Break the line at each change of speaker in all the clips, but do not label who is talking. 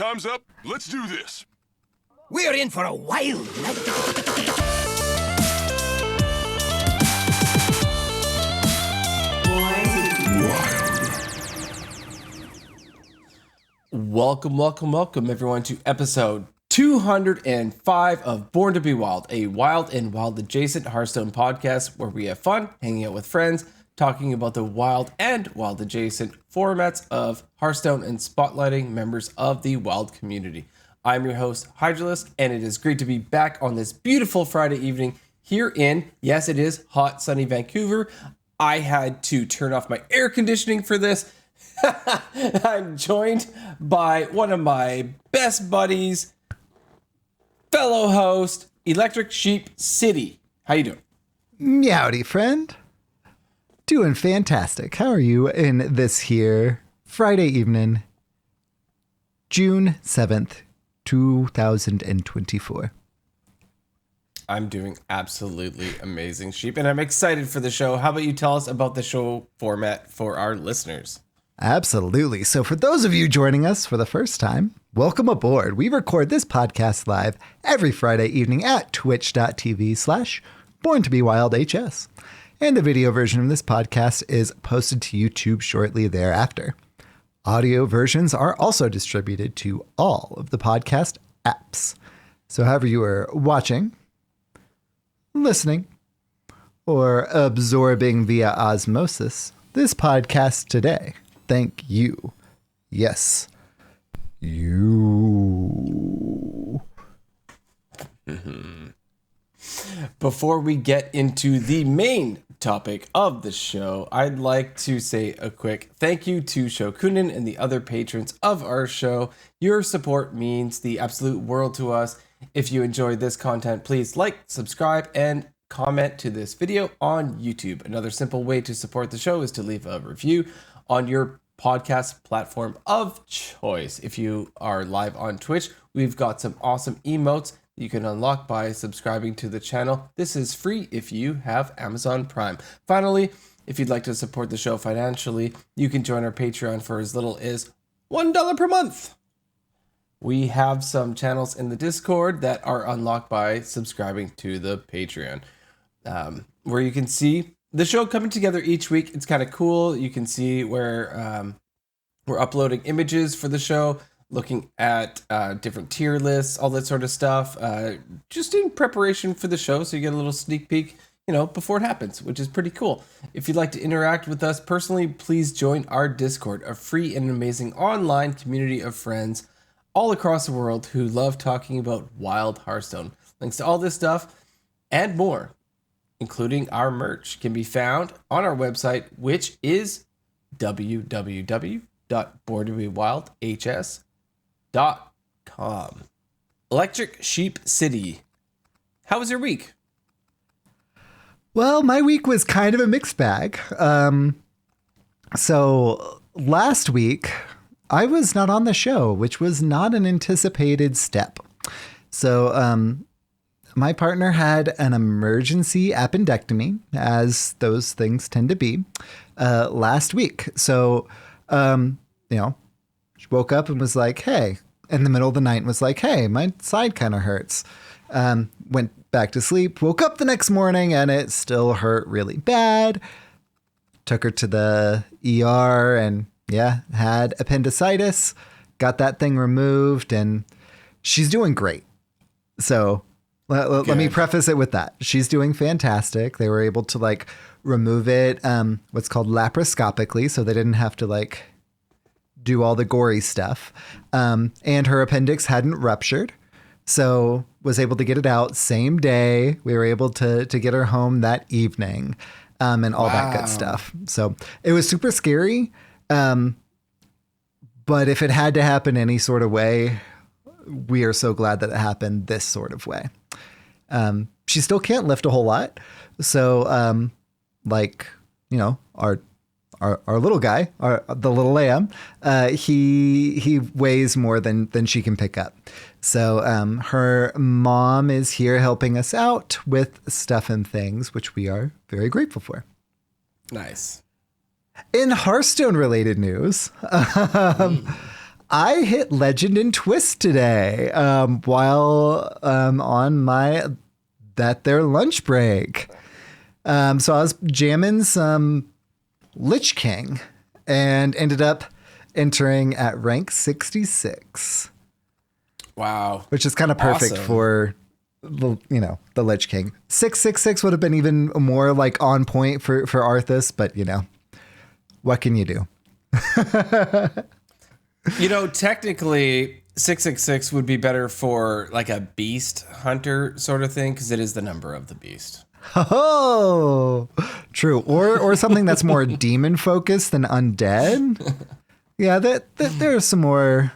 time's up. Let's do this.
We're in for a wild night.
Welcome, everyone, to episode 205 of Born to be Wild, a wild and wild adjacent Hearthstone podcast where we have fun hanging out with friends, talking about the wild and wild adjacent formats of Hearthstone and spotlighting members of the wild community. I'm your host, Hydralisk, and it is great to be back on this beautiful Friday evening here in, yes, it is hot, sunny Vancouver. I had to turn off my air conditioning for this. I'm joined by one of my best buddies, fellow host, ElectricSheepCity. How you doing?
Meowdy, friend. Doing fantastic. How are you in this here Friday evening, June 7th, 2024?
I'm doing absolutely amazing, Sheep, and I'm excited for the show. How about you tell us about the show format for our listeners?
Absolutely. So for those of you joining us for the first time, welcome aboard. We record this podcast live every Friday evening at twitch.tv/BornToBeWildHS. And the video version of this podcast is posted to YouTube shortly thereafter. Audio versions are also distributed to all of the podcast apps. So however you are watching, listening, or absorbing via osmosis this podcast today, thank you. Yes. You.
Before we get into the main topic of the show, I'd like to say a quick thank you to Shokunin and the other patrons of our show. Your support means the absolute world to us. If you enjoyed this content, please like, subscribe, and comment to this video on YouTube. Another simple way to support the show is to leave a review on your podcast platform of choice. If you are live on Twitch, we've got some awesome emotes you can unlock by subscribing to the channel. This is free if you have Amazon Prime. Finally, if you'd like to support the show financially, you can join our Patreon for as little as $1 per month. We have some channels in the Discord that are unlocked by subscribing to the Patreon, where you can see the show coming together each week. It's kind of cool. You can see where we're uploading images for the show, looking at different tier lists, all that sort of stuff, just in preparation for the show. So you get a little sneak peek, before it happens, which is pretty cool. If you'd like to interact with us personally, please join our Discord, a free and amazing online community of friends all across the world who love talking about wild Hearthstone. Links to all this stuff and more, including our merch, can be found on our website, which is www.borntobewildhs.com. Electric Sheep City. How was your week?
Well, my week was kind of a mixed bag. So last week, I was not on the show, which was not an anticipated step. So my partner had an emergency appendectomy, as those things tend to be, last week. So, she woke up and was like, hey, in the middle of the night and was like, hey, my side kind of hurts. Went back to sleep, woke up the next morning and it still hurt really bad. Took her to the ER and had appendicitis, got that thing removed, and she's doing great. So let me preface it with that. She's doing fantastic. They were able to remove it, what's called laparoscopically, so they didn't have to do all the gory stuff. And her appendix hadn't ruptured, so was able to get it out same day. We were able to get her home that evening, and all that good stuff. So it was super scary. But if it had to happen any sort of way, we are so glad that it happened this sort of way. She still can't lift a whole lot. So, our little guy, the little lamb, he weighs more than she can pick up. So, her mom is here helping us out with stuff and things, which we are very grateful for.
Nice.
In Hearthstone related news, I hit Legend and Twist today while on my their lunch break. So I was jamming some Lich King and ended up entering at rank 66.
Wow.
Which is kind of perfect for the Lich King. 666 would have been even more like on point for Arthas, but what can you do?
Technically 666 would be better for like a beast hunter sort of thing because it is the number of the beast.
Oh, true. Or something that's more demon focused than undead. Yeah, there are some more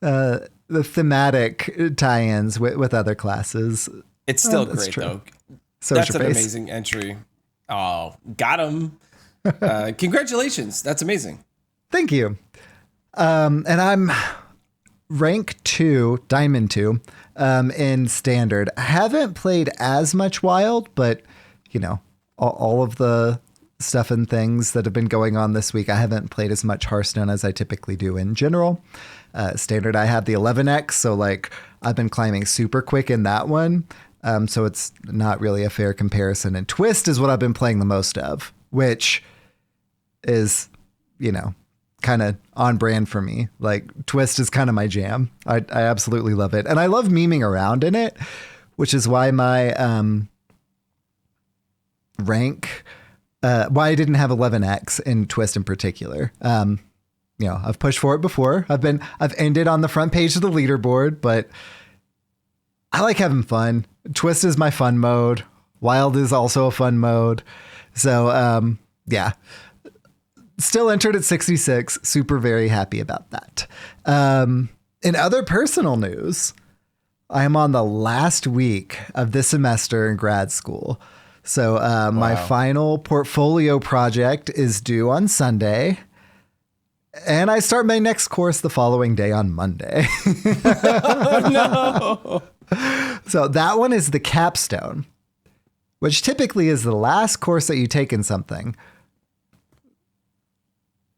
the thematic tie-ins with other classes.
It's still great though. That's an amazing entry. Oh, got him. Congratulations. That's amazing.
Thank you. And I'm rank 2, Diamond 2, in Standard. I haven't played as much Wild, but, all of the stuff and things that have been going on this week, I haven't played as much Hearthstone as I typically do in general. Standard, I have the 11X, so, I've been climbing super quick in that one, so it's not really a fair comparison. And Twist is what I've been playing the most of, which is, kind of on brand for me. Twist is kind of my jam. I absolutely love it. And I love memeing around in it, which is why my rank, why I didn't have 11X in Twist in particular. I've pushed for it before. I've ended on the front page of the leaderboard, but I like having fun. Twist is my fun mode. Wild is also a fun mode. So, yeah. Still entered at 66. Super very happy about that. In other personal news, I am on the last week of this semester in grad school. So my final portfolio project is due on Sunday. And I start my next course the following day on Monday.
Oh, no.
So that one is the capstone, which typically is the last course that you take in something.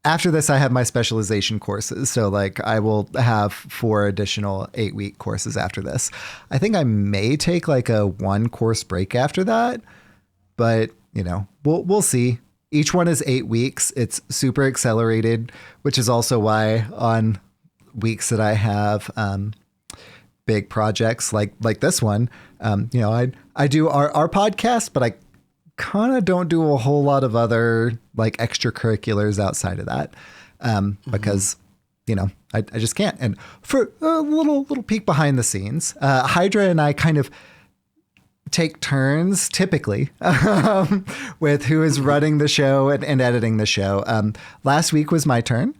After this, I have my specialization courses. So I will have 4 additional 8-week courses after this. I think I may take a 1 course break after that, but we'll see. Each one is 8 weeks. It's super accelerated, which is also why on weeks that I have big projects like this one, I do our podcast, but I kind of don't do a whole lot of other extracurriculars outside of that because I just can't. And for a little peek behind the scenes, Hydra and I kind of take turns typically with who is running the show and editing the show. Last week was my turn,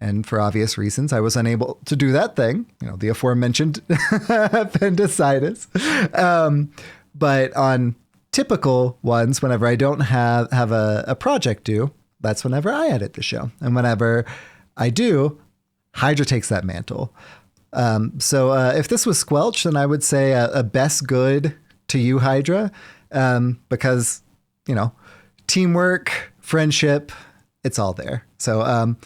and for obvious reasons I was unable to do that thing, the aforementioned appendicitis. But on typical ones, whenever I don't have a project due, that's whenever I edit the show. And whenever I do, Hydra takes that mantle. So if this was Squelch, then I would say a best good to you, Hydra, because, teamwork, friendship, it's all there. So I'm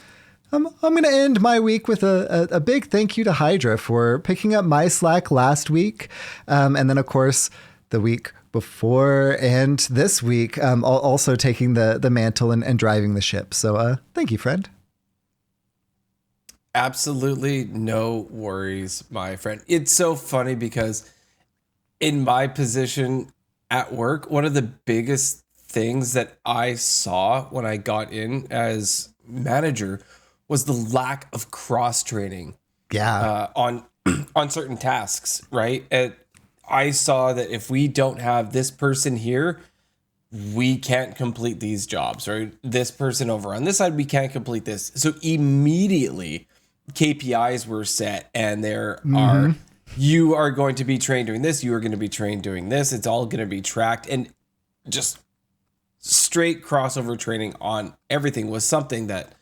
going to end my week with a big thank you to Hydra for picking up my slack last week. And then, of course, the week before and this week, also taking the mantle and driving the ship. So thank you, friend.
Absolutely no worries, my friend. It's so funny because in my position at work, one of the biggest things that I saw when I got in as manager was the lack of cross training.
Yeah.
On certain tasks, right? I saw that if we don't have this person here, we can't complete these jobs, right? This person over on this side, we can't complete this. So immediately KPIs were set, and there are, you are going to be trained doing this. You are going to be trained doing this. It's all going to be tracked, and just straight crossover training on everything was something that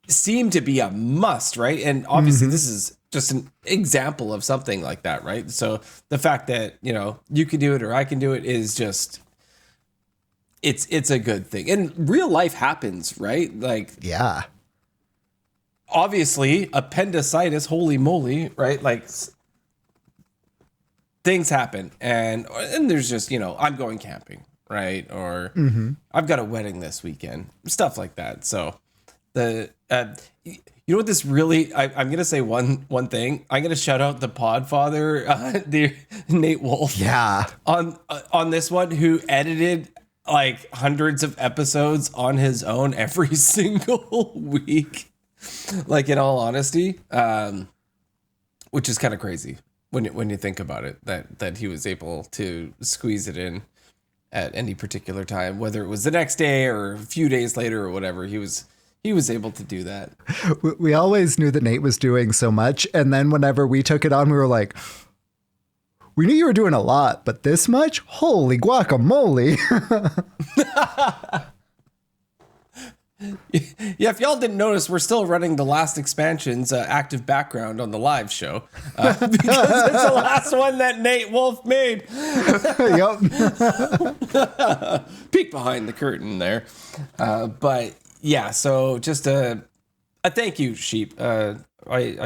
seemed to be a must, right? And obviously this is just an example of something like that, right? So the fact that, you can do it or I can do it is just, it's a good thing. And real life happens, right?
Yeah.
obviously appendicitis, holy moly, right? Like things happen, and there's just, I'm going camping, right? Or I've got a wedding this weekend, stuff like that. So you know what this really, I'm going to say one thing. I'm going to shout out the Podfather, the Nate Wolf.
Yeah.
On this one, who edited like hundreds of episodes on his own every single week. Like, in all honesty, which is kind of crazy when you think about it, that he was able to squeeze it in at any particular time, whether it was the next day or a few days later or whatever. He was able to do that.
We always knew that Nate was doing so much. And then whenever we took it on, we were like, we knew you were doing a lot, but this much? Holy guacamole.
Yeah, if y'all didn't notice, we're still running the last expansion's active background on the live show because it's the last one that Nate Wolf made.
Yep.
Peek behind the curtain there. But yeah, so just a thank you, Sheep. I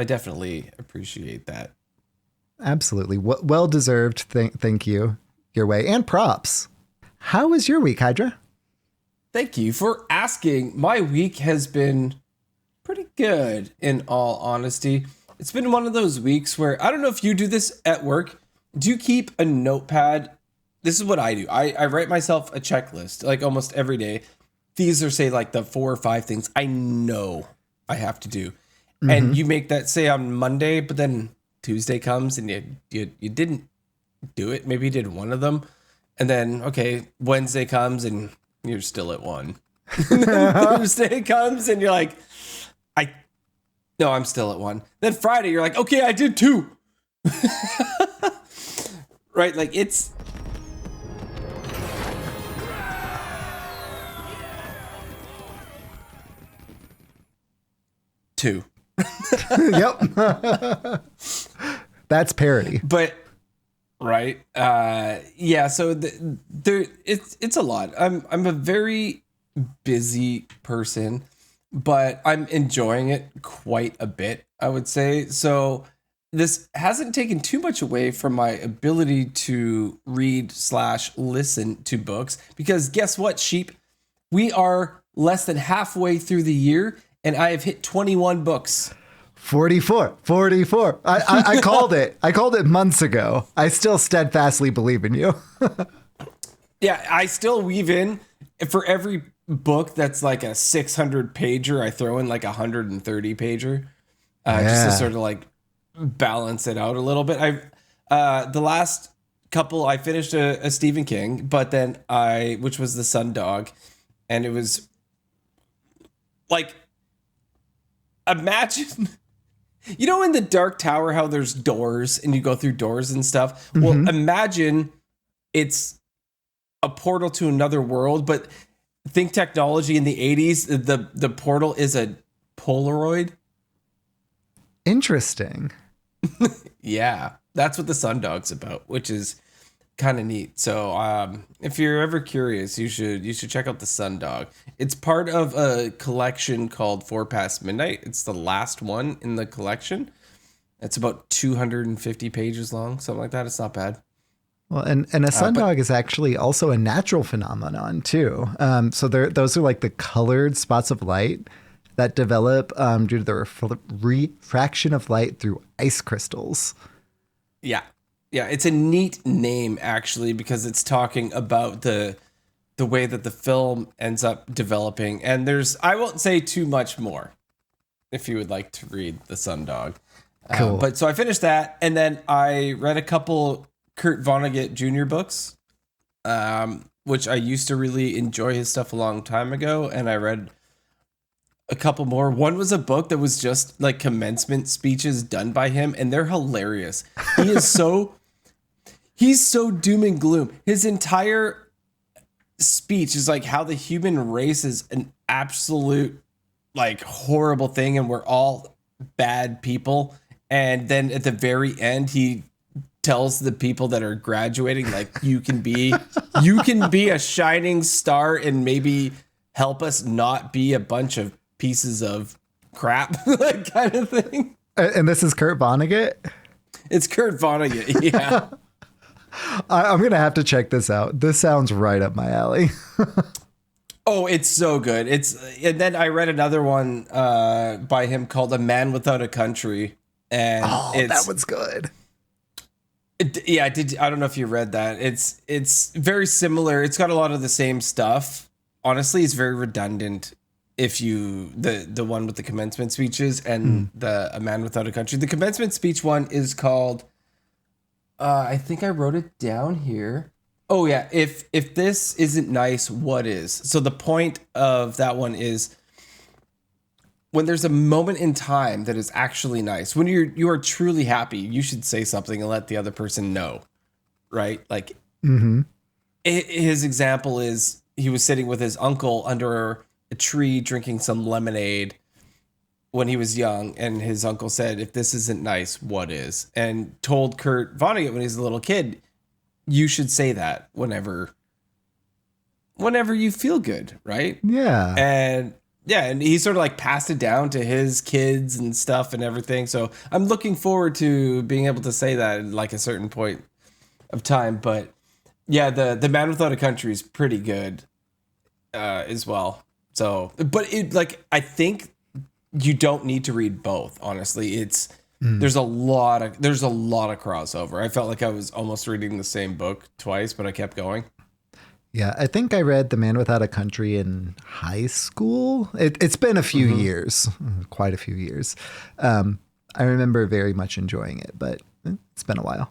definitely appreciate that.
Absolutely. Well-deserved thank you your way, and props. How was your week, Hydra?
Thank you for asking. My week has been pretty good, in all honesty. It's been one of those weeks where, I don't know if you do this at work. Do you keep a notepad? This is what I do. I write myself a checklist like almost every day. These are, say, like the 4 or 5 things I know I have to do. Mm-hmm. And you make that, say, on Monday, but then Tuesday comes and you didn't do it. Maybe you did one of them. And then, okay, Wednesday comes and you're still at one. Thursday comes and you're like, I'm still at one. Then Friday, you're like, okay, I did 2. Right? Like it's. Two.
Yep. That's parody.
But right. Yeah, so it's a lot. I'm a very busy person, but I'm enjoying it quite a bit, I would say. So this hasn't taken too much away from my ability to read/listen to books, because guess what, Sheep? We are less than halfway through the year and I have hit 21 books.
44. I called it. I called it months ago. I still steadfastly believe in you.
Yeah, I still weave in for every book that's like a 600 pager. I throw in like a 130 pager, just to sort of like balance it out a little bit. The last couple, I finished a Stephen King, but then which was The Sundog, and it was like, imagine. You know, in the Dark Tower, how there's doors and you go through doors and stuff? Mm-hmm. Well, imagine it's a portal to another world, but think technology in the 80s. The portal is a Polaroid.
Interesting.
Yeah, that's what The Sundog's about, which is kind of neat. So if you're ever curious, you should check out The Sundog. It's part of a collection called 4 Past Midnight. It's the last one in the collection. It's about 250 pages long, something like that. It's not bad.
Well, and a sundog is actually also a natural phenomenon too. So those are like the colored spots of light that develop due to the refraction of light through ice crystals.
Yeah. Yeah, it's a neat name, actually, because it's talking about the way that the film ends up developing. And I won't say too much more if you would like to read The Sundog.
Cool.
But so I finished that, and then I read a couple Kurt Vonnegut Jr. books, which I used to really enjoy his stuff a long time ago, and I read a couple more. One was a book that was just like commencement speeches done by him, and they're hilarious. He's so doom and gloom. His entire speech is like how the human race is an absolute like horrible thing and we're all bad people. And then at the very end, he tells the people that are graduating, like, you can be a shining star and maybe help us not be a bunch of pieces of crap, like kind of thing.
And this is Kurt Vonnegut?
It's Kurt Vonnegut, yeah.
I'm going to have to check this out. This sounds right up my alley.
Oh, it's so good. And then I read another one by him called A Man Without a Country. And
that one's good.
I don't know if you read that. It's very similar. It's got a lot of the same stuff. Honestly, it's very redundant. If you the one with the commencement speeches and the A Man Without a Country. The commencement speech one is called I think I wrote it down here. Oh yeah, if this isn't nice, what is? So the point of that one is when there's a moment in time that is actually nice, when you are truly happy, you should say something and let the other person know, right? Like his example is he was sitting with his uncle under a tree drinking some lemonade when he was young, and his uncle said, "If this isn't nice, what is?" And told Kurt Vonnegut when he was a little kid, you should say that whenever you feel good, right?
Yeah.
And he sort of like passed it down to his kids and stuff and everything. So I'm looking forward to being able to say that at like a certain point of time. But yeah, the Man Without a Country is pretty good as well. So, but I think you don't need to read both. Honestly, there's a lot of crossover. I felt like I was almost reading the same book twice, but I kept going.
Yeah, I think I read The Man Without a Country in high school. It's been a few years, quite a few years. I remember very much enjoying it, but it's been a while.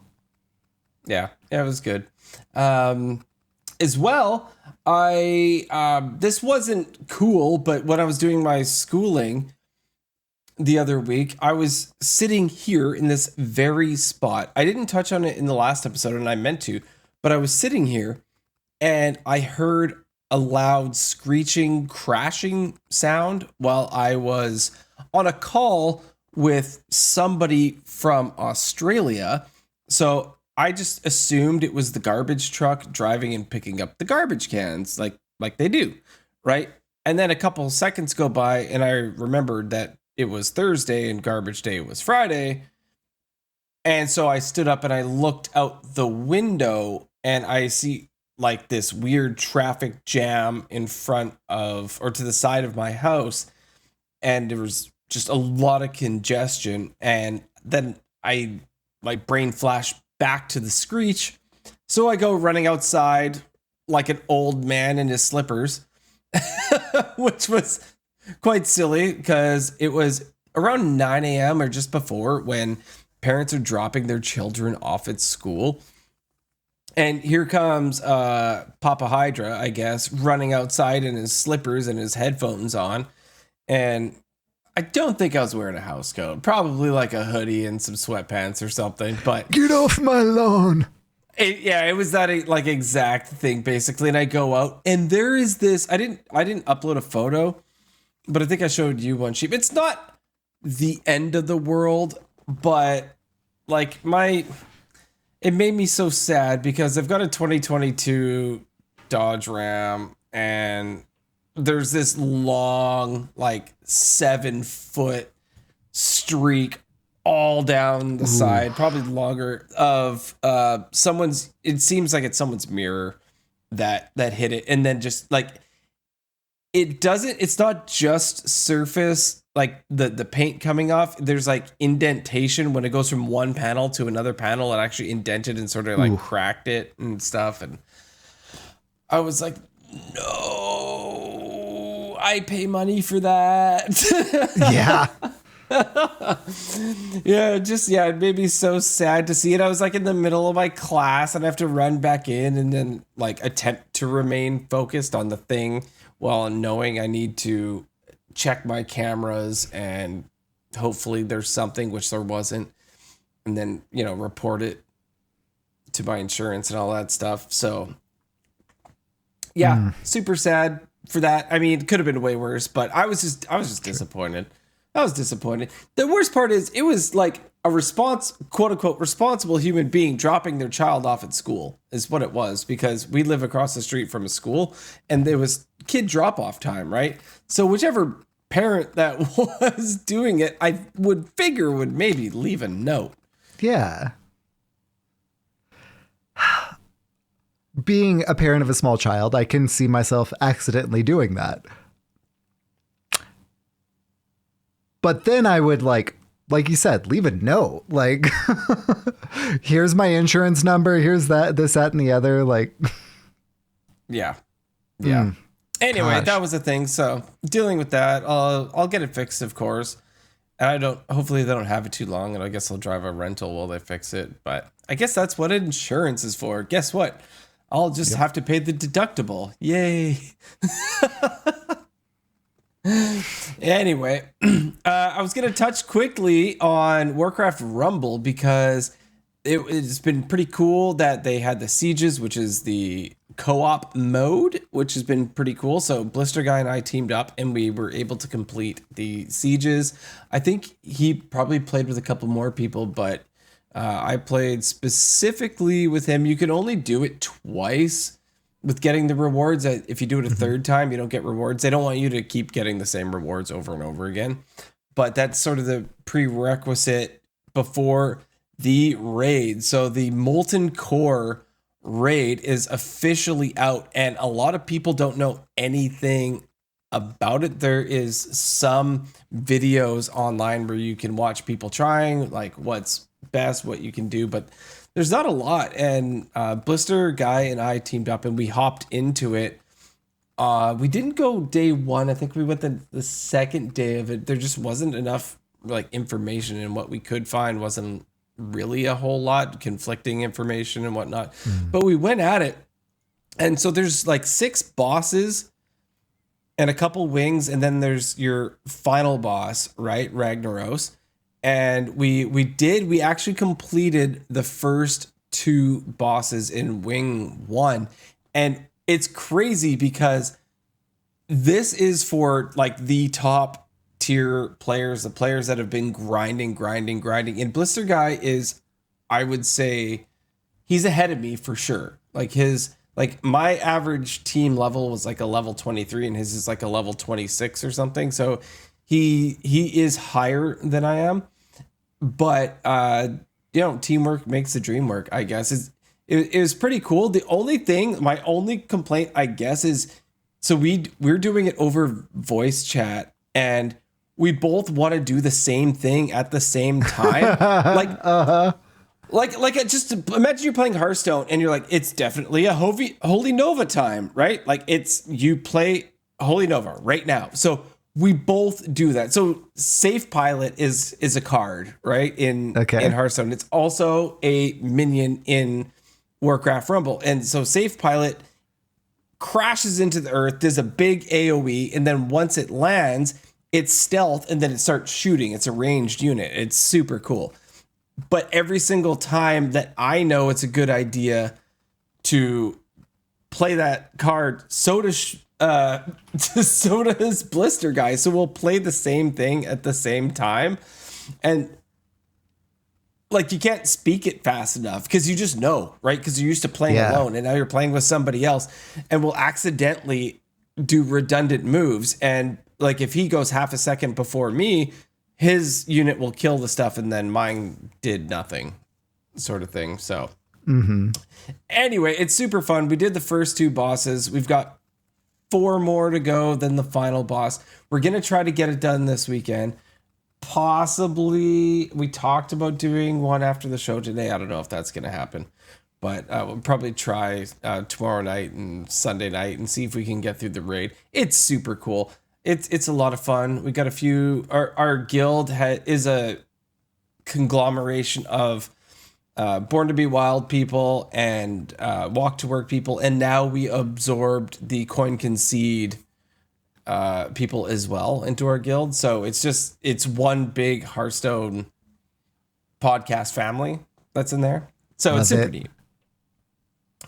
Yeah, it was good. As well, this wasn't cool, but when I was doing my schooling the other week, I was sitting here in this very spot. I didn't touch on it in the last episode, and I meant to, but I was sitting here and I heard a loud screeching, crashing sound while I was on a call with somebody from Australia. So I just assumed it was the garbage truck driving and picking up the garbage cans like they do, right? And then a couple seconds go by and I remembered that it was Thursday and garbage day was Friday. And so I stood up and I looked out the window and I see like this weird traffic jam in front of or to the side of my house. And there was just a lot of congestion. And then my brain flashed back to the screech. So I go running outside like an old man in his slippers, which was quite silly because it was around 9 a.m. or just before when parents are dropping their children off at school. And here comes Papa Hydra, I guess, running outside in his slippers and his headphones on. And I don't think I was wearing a house coat. Probably like a hoodie and some sweatpants or something. But
get off my lawn.
It was that like exact thing basically. And I go out and there is this. I didn't upload a photo, but I think I showed you one sheep. It's not the end of the world, but like it made me so sad because I've got a 2022 Dodge Ram and there's this long, like 7-foot streak all down the side, probably longer, of it seems like it's someone's mirror that hit it. And then just like, it's not just surface, like the paint coming off. There's like indentation when it goes from one panel to another panel. It actually indented and sort of like cracked it and stuff. And I was like, no, I pay money for that.
Yeah.
It made me so sad to see it. I was like in the middle of my class and I have to run back in and then like attempt to remain focused on the thing while knowing I need to check my cameras and hopefully there's something, which there wasn't, and then, report it to my insurance and all that stuff. So yeah, super sad for that. I mean, it could have been way worse, but I was just disappointed. I was disappointed. The worst part is it was like a quote unquote responsible human being dropping their child off at school is what it was, because we live across the street from a school and there was kid drop off time, right? So whichever parent that was doing it, I would figure would maybe leave a note.
Yeah. Being a parent of a small child, I can see myself accidentally doing that. But then I would like you said, leave a note. Like, here's my insurance number. Here's this, that, and the other. Like,
yeah. Anyway,
Gosh.
that was the thing. So dealing with that, I'll get it fixed, of course. And hopefully they don't have it too long, and I guess I'll drive a rental while they fix it. But I guess that's what insurance is for. Guess what? I'll just have to pay the deductible. Yay. Anyway, I was going to touch quickly on Warcraft Rumble because it's been pretty cool that they had the sieges, which is the co-op mode, which has been pretty cool. So Blister Guy and I teamed up and we were able to complete the sieges. I think he probably played with a couple more people, but I played specifically with him. You can only do it twice with getting the rewards. If you do it a third time, you don't get rewards. They don't want you to keep getting the same rewards over and over again. But that's sort of the prerequisite before the raid. So the Molten Core raid is officially out, and a lot of people don't know anything about it. There is some videos online where you can watch people trying, like what's best, what you can do, but there's not a lot. And Blister Guy and I teamed up and we hopped into it. We didn't go day one. I think we went the second day of it. There just wasn't enough like information, and what we could find wasn't really a whole lot, conflicting information and whatnot. But we went at it. And so there's like 6 bosses and a couple wings, and then there's your final boss, right? Ragnaros. And we actually completed the first 2 bosses in Wing 1. And it's crazy because this is for like the top tier players, the players that have been grinding. And Blister Guy is, I would say, he's ahead of me for sure. Like my average team level was like a level 23 and his is like a level 26 or something. So he is higher than I am. But teamwork makes the dream work, I guess. It was pretty cool. The only thing, my only complaint, I guess, is so we're doing it over voice chat, and we both want to do the same thing at the same time. Like just imagine you're playing Hearthstone and you're like, it's definitely a Holy Nova time, right? Like you play Holy Nova right now. So we both do that. So Safe Pilot is a card, right? In Hearthstone. It's also a minion in Warcraft Rumble. And so Safe Pilot crashes into the earth, does a big AoE, and then once it lands, it's stealth, and then it starts shooting. It's a ranged unit. It's super cool. But every single time that I know it's a good idea to play that card, so does Blister Guy. So we'll play the same thing at the same time. And like, you can't speak it fast enough because you just know, right? Because you're used to playing alone, and now you're playing with somebody else, and we'll accidentally do redundant moves. And like, if he goes half a second before me, his unit will kill the stuff, and then mine did nothing, sort of thing. So anyway, it's super fun. We did the first 2 bosses. We've got 4 more to go than the final boss. We're going to try to get it done this weekend. Possibly, we talked about doing one after the show today. I don't know if that's going to happen, but we'll probably try tomorrow night and Sunday night and see if we can get through the raid. It's super cool. It's a lot of fun. We got a few. Our guild is a conglomeration of Born to Be Wild people and Walk to Work people, and now we absorbed the Coin Concede people as well into our guild. So it's one big Hearthstone podcast family that's in there. So it's super neat.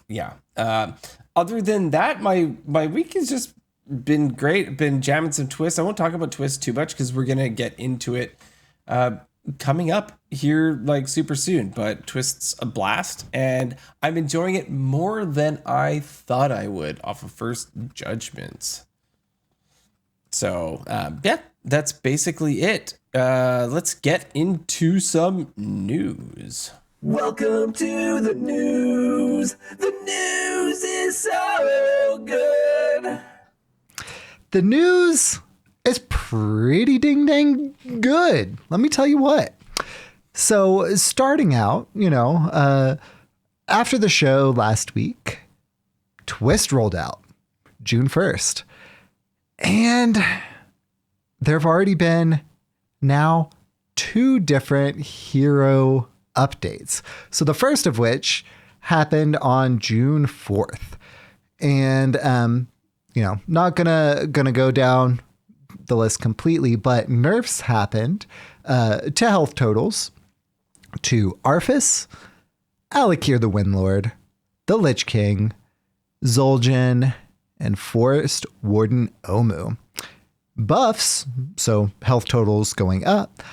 Yeah. Other than that, my week has just been great. Been jamming some twists. I won't talk about twists too much because we're gonna get into it coming up here like super soon. But twists a blast, and I'm enjoying it more than I thought I would off of first judgments. So that's basically it. Let's get into some news. Welcome to the news. The news is so good.
The news is pretty ding dang good. Let me tell you what. So starting out, after the show last week, Twist rolled out June 1st. And there have already been now 2 different hero updates. So the first of which happened on June 4th. And, not gonna go down the list completely, but nerfs happened to health totals to Arthas, Alakir the Windlord, the Lich King, Zul'jin, and Forest Warden Omu. Buffs, so health totals going up,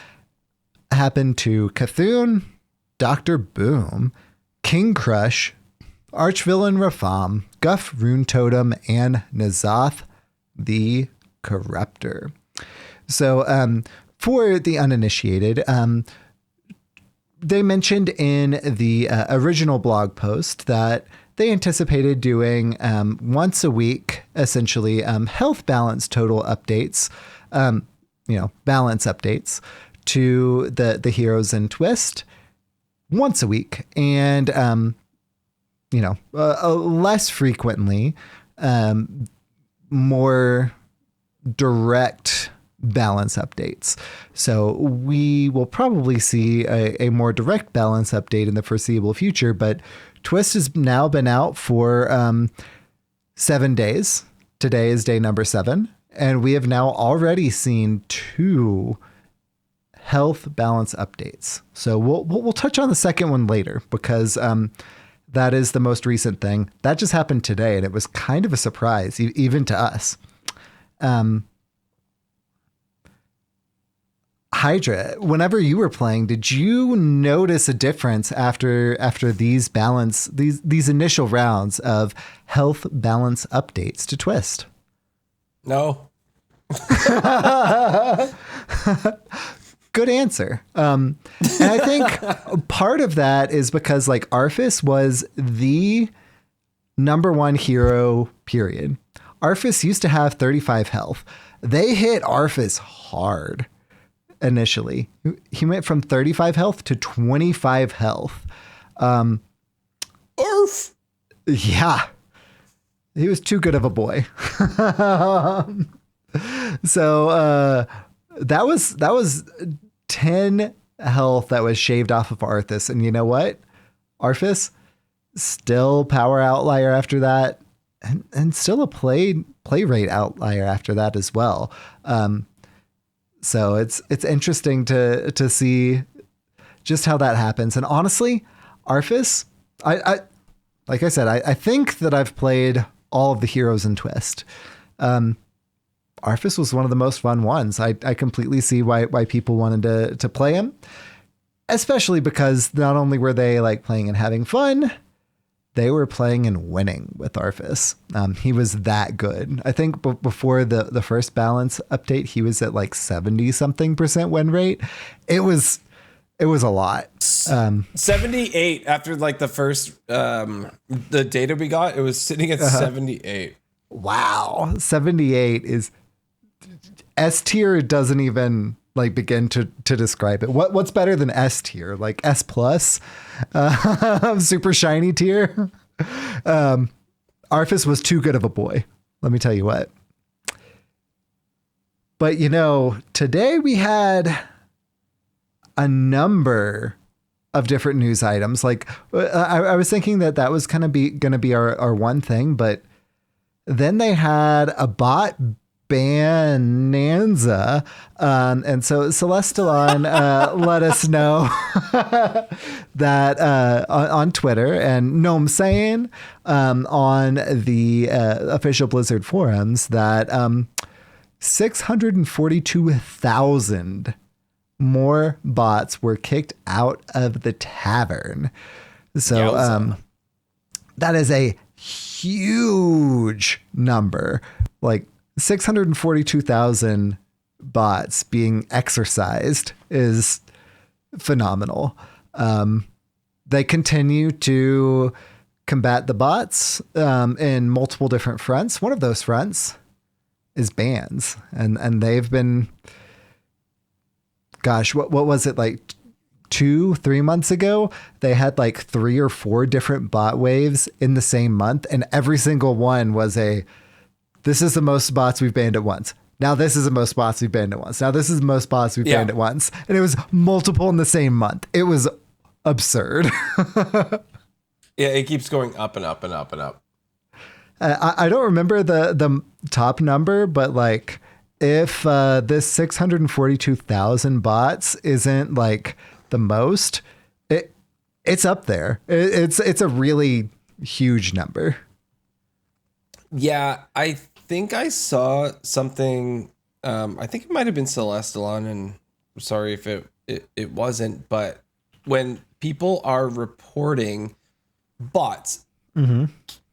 happened to Cthulhu, Dr. Boom, King Crush, Archvillain Rafam, Guff Rune Totem, and Nazoth the Corruptor. So for the uninitiated, they mentioned in the original blog post that they anticipated doing once a week, essentially, health balance total updates, balance updates to the heroes in Twist once a week. And, less frequently, more direct balance updates. So we will probably see a more direct balance update in the foreseeable future, but Twist has now been out for 7 days. Today is day number 7, and we have now already seen 2 health balance updates. So we'll touch on the second one later because that is the most recent thing. That just happened today, and it was kind of a surprise, even to us. Hydra, whenever you were playing, did you notice a difference after these initial rounds of health balance updates to Twist?
No.
Good answer. And I think part of that is because Arthas was the number 1 hero, period. Arthas used to have 35 health. They hit Arthas hard initially. He went from 35 health to 25 health.
Arf!
Yeah. He was too good of a boy. So that was 10 health that was shaved off of Arthas. And you know what? Arthas, still power outlier after that, and still a play rate outlier after that as well. So it's interesting to see just how that happens. And honestly, Arthas, I like I said, I think that I've played all of the heroes in Twist. Arthas was one of the most fun ones. I completely see why people wanted to play him, especially because not only were they playing and having fun, they were playing and winning with Arthas. He was that good. I think before the first balance update, he was at 70-something% win rate. It was a lot.
78 after the first the data we got, it was sitting at 78.
Wow. 78 is S tier. Doesn't even begin to describe it. What's better than S tier? S plus, super shiny tier. Arthas was too good of a boy. Let me tell you what. But today we had a number of different news items. I was thinking that was kind of gonna be our one thing, but then they had a bot bonanza, and so Celestalon let us know that on Twitter, and Gnome saying on the official Blizzard forums that 642,000 more bots were kicked out of the tavern. So that is a huge number. 642,000 bots being exercised is phenomenal. They continue to combat the bots in multiple different fronts. One of those fronts is bans, and they've been, gosh, what was it, like 2-3 months ago? They had like 3 or 4 different bot waves in the same month, and every single one was this is the most bots we've banned at once. Now this is the most bots we've banned at once. Now this is the most bots we've banned at once. And it was multiple in the same month. It was absurd.
Yeah, it keeps going up and up and up and up.
I don't remember the top number, but like if this 642,000 bots isn't like the most, it's up there. It's a really huge number.
Yeah, I think I saw something. I think it might have been Celestalon, and I'm sorry if it wasn't, but when people are reporting bots,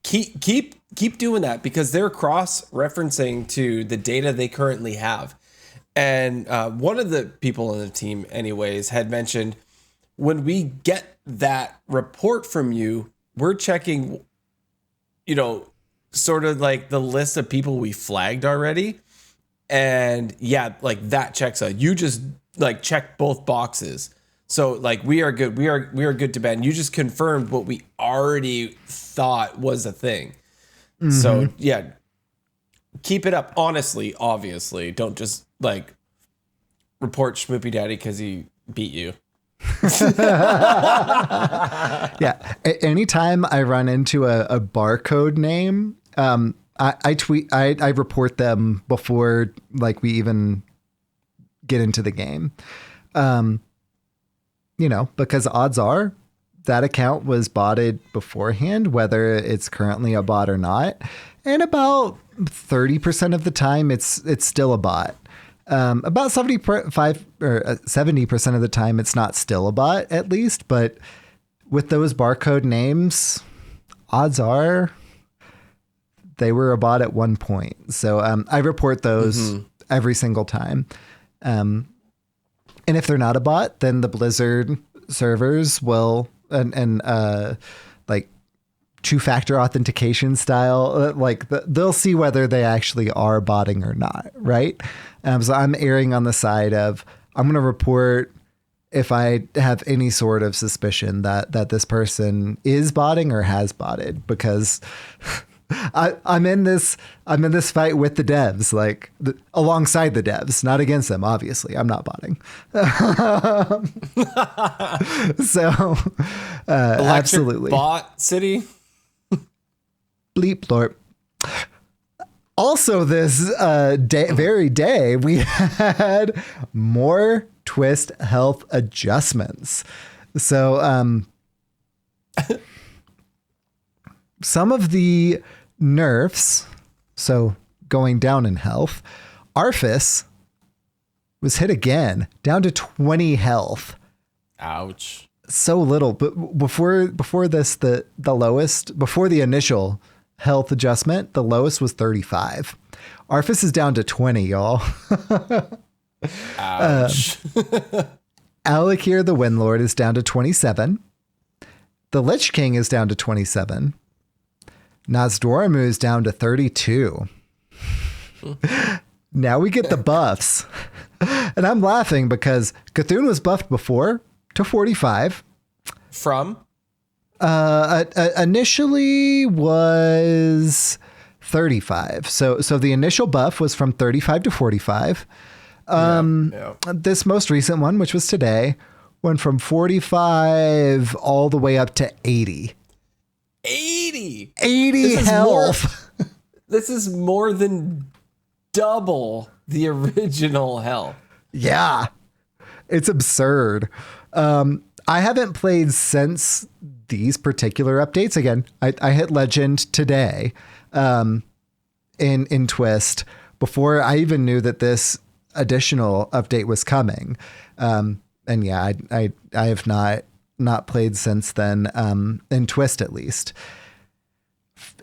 keep doing that, because they're cross-referencing to the data they currently have. And one of the people on the team, anyways, had mentioned, when we get that report from you, we're checking, sort of like the list of people we flagged already. And yeah, like that checks out. You just like check both boxes. So like we are good. We are good to ban. You just confirmed what we already thought was a thing. Mm-hmm. So yeah, keep it up. Honestly, obviously, don't just like report Schmoopy Daddy because he beat you.
Yeah. Anytime I run into a barcode name, I report them before like we even get into the game. Because odds are that account was botted beforehand, whether it's currently a bot or not. And about 30% of the time it's still a bot. About 75 or 70% of the time it's not still a bot, at least. But with those barcode names, odds are they were a bot at one point. So I report those every single time. And if they're not a bot, then the Blizzard servers will, and like 2-factor authentication style, they'll see whether they actually are botting or not, right? So I'm erring on the side of, I'm going to report if I have any sort of suspicion that this person is botting or has botted, because I'm in this fight with the devs, alongside the devs, not against them. Obviously, I'm not botting. So, absolutely.
Bot city.
Bleep blorp. Also, this very day, we had more twist health adjustments. So, some of the nerfs, so going down in health, Arthas was hit again, down to 20 health.
Ouch.
So little. But before this, the lowest, before the initial health adjustment, the lowest was 35. Arthas is down to 20, y'all.
Ouch.
Alakir the Windlord is down to 27. The Lich King is down to 27. Nozdormu is down to 32. Now we get the buffs. And I'm laughing because Cthulhu was buffed before to 45.
From?
Initially was 35. So the initial buff was from 35 to 45. This most recent one, which was today, went from 45 all the way up to 80. 80 health.
This is more than double the original health.
Yeah, it's absurd. I haven't played since these particular updates. Again, I hit Legend today in Twist before I even knew that this additional update was coming. And yeah, I have not played since then, in Twist at least.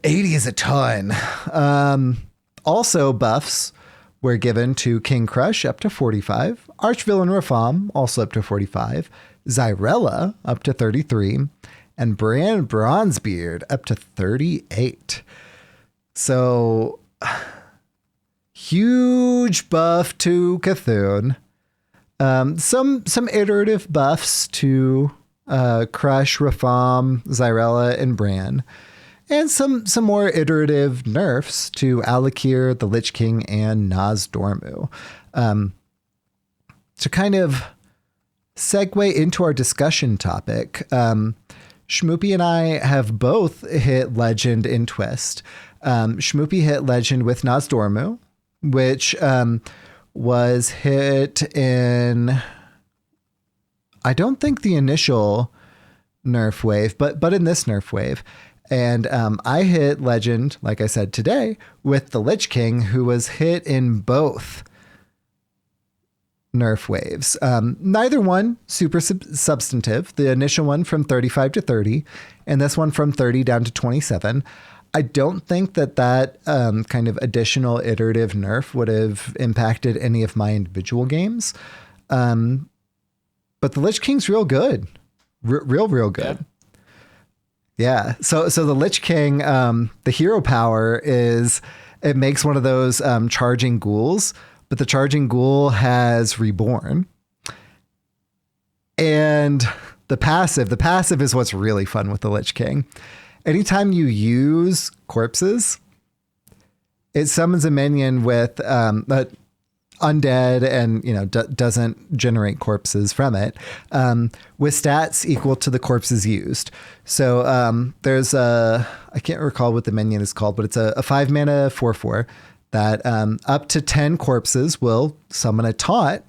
80 is a ton. Also buffs were given to King Crush up to 45, Archvillain Rafam also up to 45, Zyrella up to 33, and Bran Bronzebeard up to 38. So huge buff to Cthulhu. Some iterative buffs to Crush, Rafam, Zyrella, and Bran. And some more iterative nerfs to Alakir, the Lich King, and Nozdormu. To kind of segue into our discussion topic, Shmoopy and I have both hit Legend in Twist. Shmoopy hit Legend with Nozdormu, which was hit in, I don't think the initial nerf wave, but in this nerf wave. And I hit Legend, like I said today, with the Lich King, who was hit in both nerf waves. Neither one super substantive. The initial one from 35 to 30, and this one from 30 down to 27. I don't think that kind of additional iterative nerf would have impacted any of my individual games. But the Lich King's real good. Real good.
Yeah.
Yeah. So the Lich King, the hero power is it makes one of those charging ghouls, but the charging ghoul has reborn. And the passive is what's really fun with the Lich King. Anytime you use corpses, it summons a minion with undead and doesn't generate corpses from it, with stats equal to the corpses used. So there's I can't recall what the minion is called, but it's a 5 mana 4/4 that up to 10 corpses will summon a taunt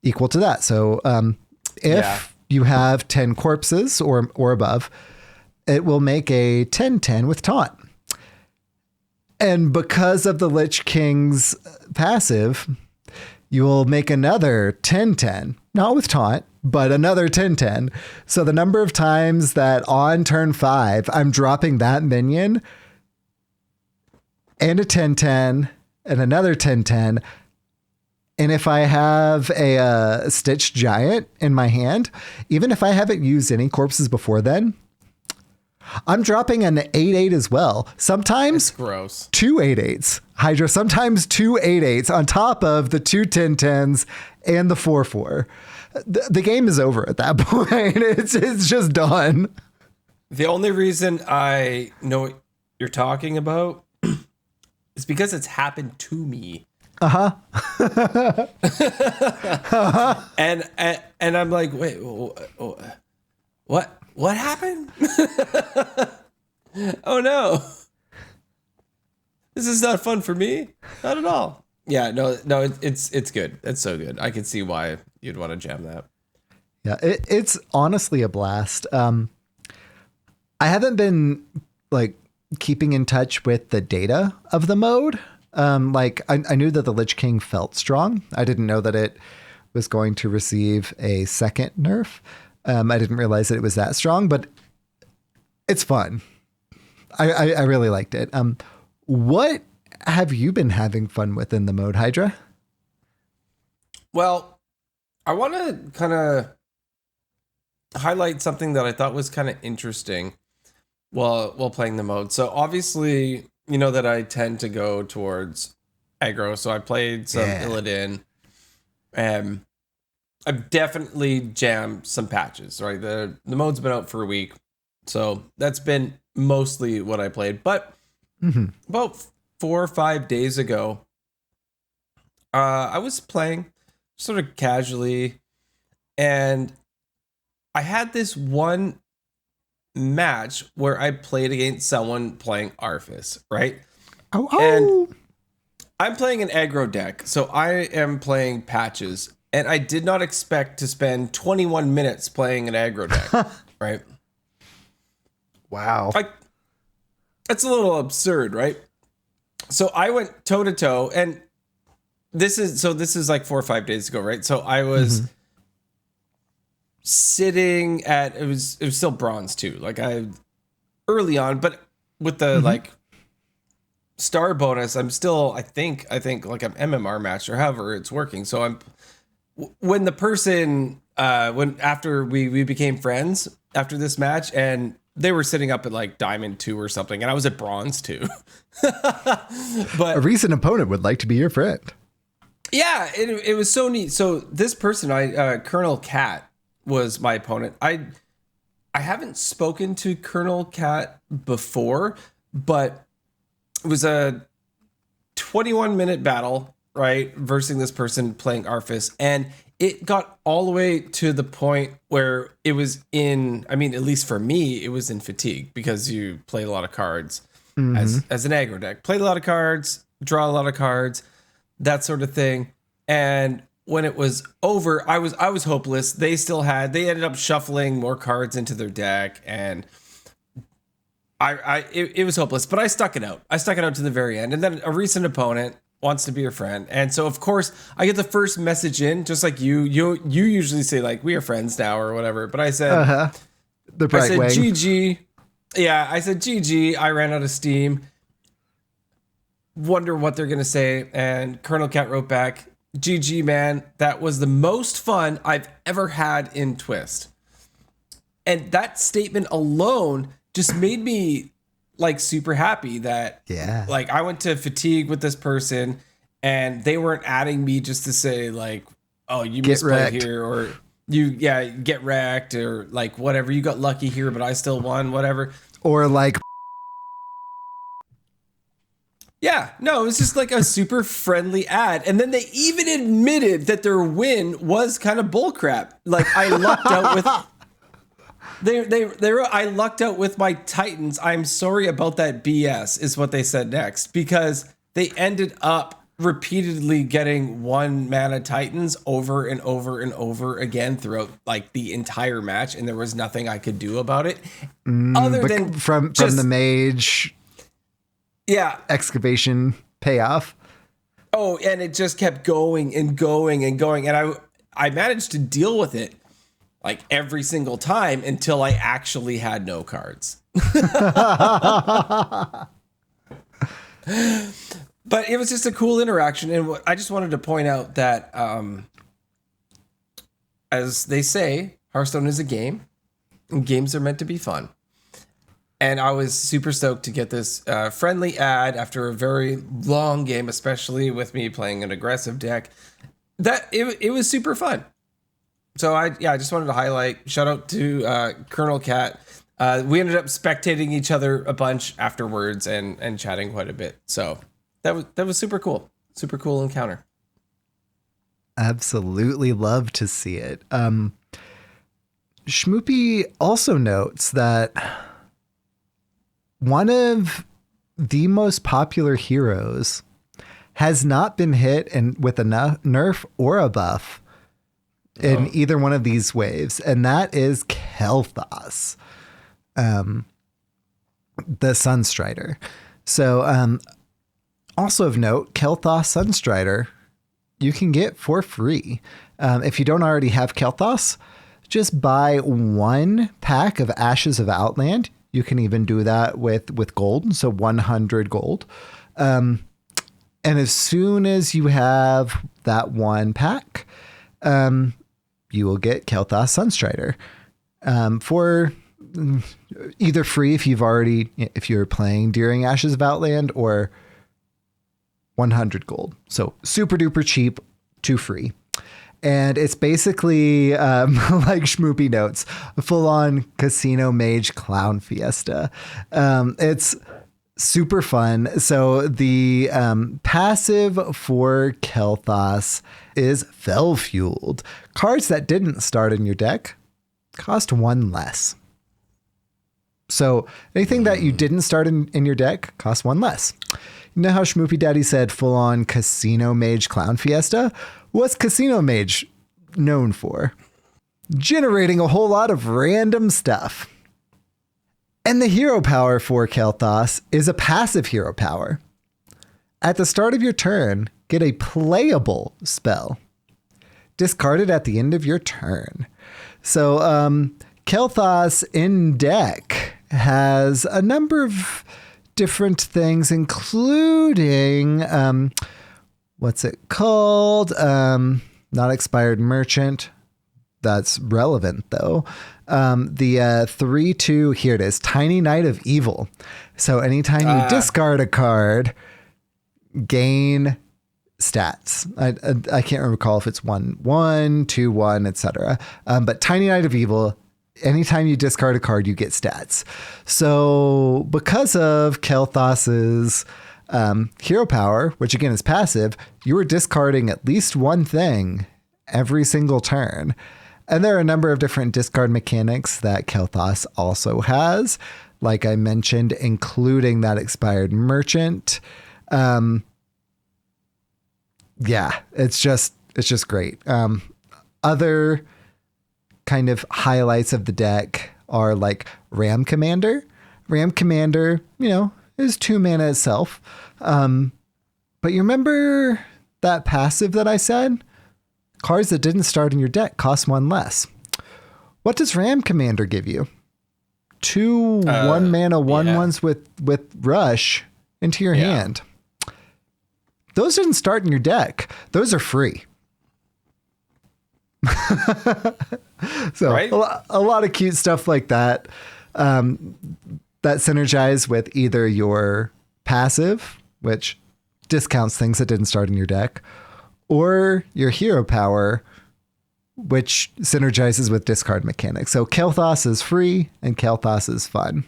equal to that. So if you have 10 corpses or above, it will make a 10/10 with taunt. And because of the Lich King's passive, you will make another 10/10, not with taunt, but another 10/10. So the number of times that on turn 5, I'm dropping that minion and a 10/10 and another 10/10. And if I have a Stitched Giant in my hand, even if I haven't used any corpses before then, I'm dropping an 8/8 as well. Sometimes
It's gross.
2 8/8s. Hydra, sometimes 2 8/8s on top of the 2 10/10s and the 4/4. The game is over at that point. It's just done.
The only reason I know what you're talking about is because it's happened to me. And I'm like, wait, what happened? Oh no. This is not fun for me. Not at all. Yeah, no, it's good. It's so good. I can see why you'd want to jam that.
Yeah, it's honestly a blast. I haven't been keeping in touch with the data of the mode. I knew that the Lich King felt strong. I didn't know that it was going to receive a second nerf. I didn't realize that it was that strong, but it's fun. I really liked it. What have you been having fun with in the mode, Hydra?
Well, I want to kind of highlight something that I thought was kind of interesting while playing the mode. So obviously, you know that I tend to go towards aggro. So I played some Illidan. I've definitely jammed some patches, right? The mode's been out for a week. So that's been mostly what I played. But about 4 or 5 days ago, I was playing sort of casually, and I had this one match where I played against someone playing Arthas, right? And I'm playing an aggro deck, so I am playing patches, and I did not expect to spend 21 minutes playing an aggro deck, right?
Wow.
That's a little absurd, right? So I went toe to toe, and this is like 4 or 5 days ago, right? So I was sitting at it was still bronze too, like I early on, but with the star bonus, I'm still, I think like I'm MMR match or however it's working. So when the person, after we became friends after this match, and they were sitting up at like Diamond 2 or something, and I was at Bronze 2. But
a recent opponent would like to be your friend.
Yeah, it was so neat. So this person, Colonel Cat, was my opponent. I haven't spoken to Colonel Cat before, but it was a 21-minute battle, right, versus this person playing Arthas, and it got all the way to the point where it was in, I mean, at least for me, it was in fatigue, because you play a lot of cards as an aggro deck. Played a lot of cards, draw a lot of cards, that sort of thing. And when it was over, I was hopeless. They ended up shuffling more cards into their deck, and it was hopeless, but I stuck it out. I stuck it out to the very end. And then a recent opponent wants to be your friend. And so of course I get the first message in, just like you usually say like, we are friends now or whatever. But I said,
the bright wing.
GG. Yeah. I said, GG. I ran out of steam. Wonder what they're going to say. And Colonel Cat wrote back, GG, man. That was the most fun I've ever had in Twist. And that statement alone just made me like super happy that like I went to fatigue with this person, and they weren't adding me just to say like, oh, you misplayed here, or you get wrecked, or like whatever, you got lucky here but I still won, whatever, or like no, it was just like a super friendly ad. And then they even admitted that their win was kind of bullcrap. Like I lucked out with I lucked out with my Titans. I'm sorry about that BS, is what they said next, because they ended up repeatedly getting 1 mana Titans over and over and over again throughout like the entire match, and there was nothing I could do about it other than
from the mage excavation payoff.
Oh, and it just kept going and going and going, and I managed to deal with it like every single time until I actually had no cards. But it was just a cool interaction. And I just wanted to point out that, as they say, Hearthstone is a game, and games are meant to be fun. And I was super stoked to get this friendly ad after a very long game, especially with me playing an aggressive deck. That it was super fun. So I just wanted to highlight, shout out to Colonel Cat. We ended up spectating each other a bunch afterwards and chatting quite a bit. So that was super cool. Super cool encounter.
Absolutely love to see it. Schmoopy also notes that one of the most popular heroes has not been hit with a nerf or a buff in either one of these waves, and that is Kel'Thas, the Sunstrider. So, also of note, Kel'Thas Sunstrider you can get for free. If you don't already have Kel'Thas, just buy 1 pack of Ashes of Outland. You can even do that with gold, so 100 gold. And as soon as you have that 1 pack, you will get Kel'Thas Sunstrider for either free if you're playing during Ashes of Outland, or 100 gold. So super duper cheap to free. And it's basically, like Schmoopy notes, a full-on casino mage clown fiesta. It's super fun. So the passive for Kel'Thas is Fel Fueled. Cards that didn't start in your deck cost 1 less. So anything that you didn't start in your deck costs 1 less. You know how Schmoopy Daddy said full-on casino mage clown fiesta? What's casino mage known for? Generating a whole lot of random stuff. And the hero power for Kel'Thas is a passive hero power. At the start of your turn, get a playable spell. Discard it at the end of your turn. So Kel'Thas in deck has a number of different things, including what's it called? Not expired merchant. That's relevant though. The 3/2, here it is, Tiny Knight of Evil. So anytime you discard a card, gain stats. I can't recall if it's 1/1, 2/1, etc. But Tiny Knight of Evil, anytime you discard a card, you get stats. So because of Kel'Thas's hero power, which again is passive, you are discarding at least one thing every single turn. And there are a number of different discard mechanics that Kel'Thas also has, like I mentioned, including that expired merchant. Yeah, it's just great. Other kind of highlights of the deck are like Ram Commander. Ram Commander, is 2 mana itself. But you remember that passive that I said? Cards that didn't start in your deck cost 1 less. What does Ram Commander give you? 2 1 mana 1/1s with Rush into your hand. Those didn't start in your deck. Those are free. So
right?
a lot of cute stuff like that that synergize with either your passive, which discounts things that didn't start in your deck, or your hero power, which synergizes with discard mechanics. So Kel'Thas is free and Kel'Thas is fun.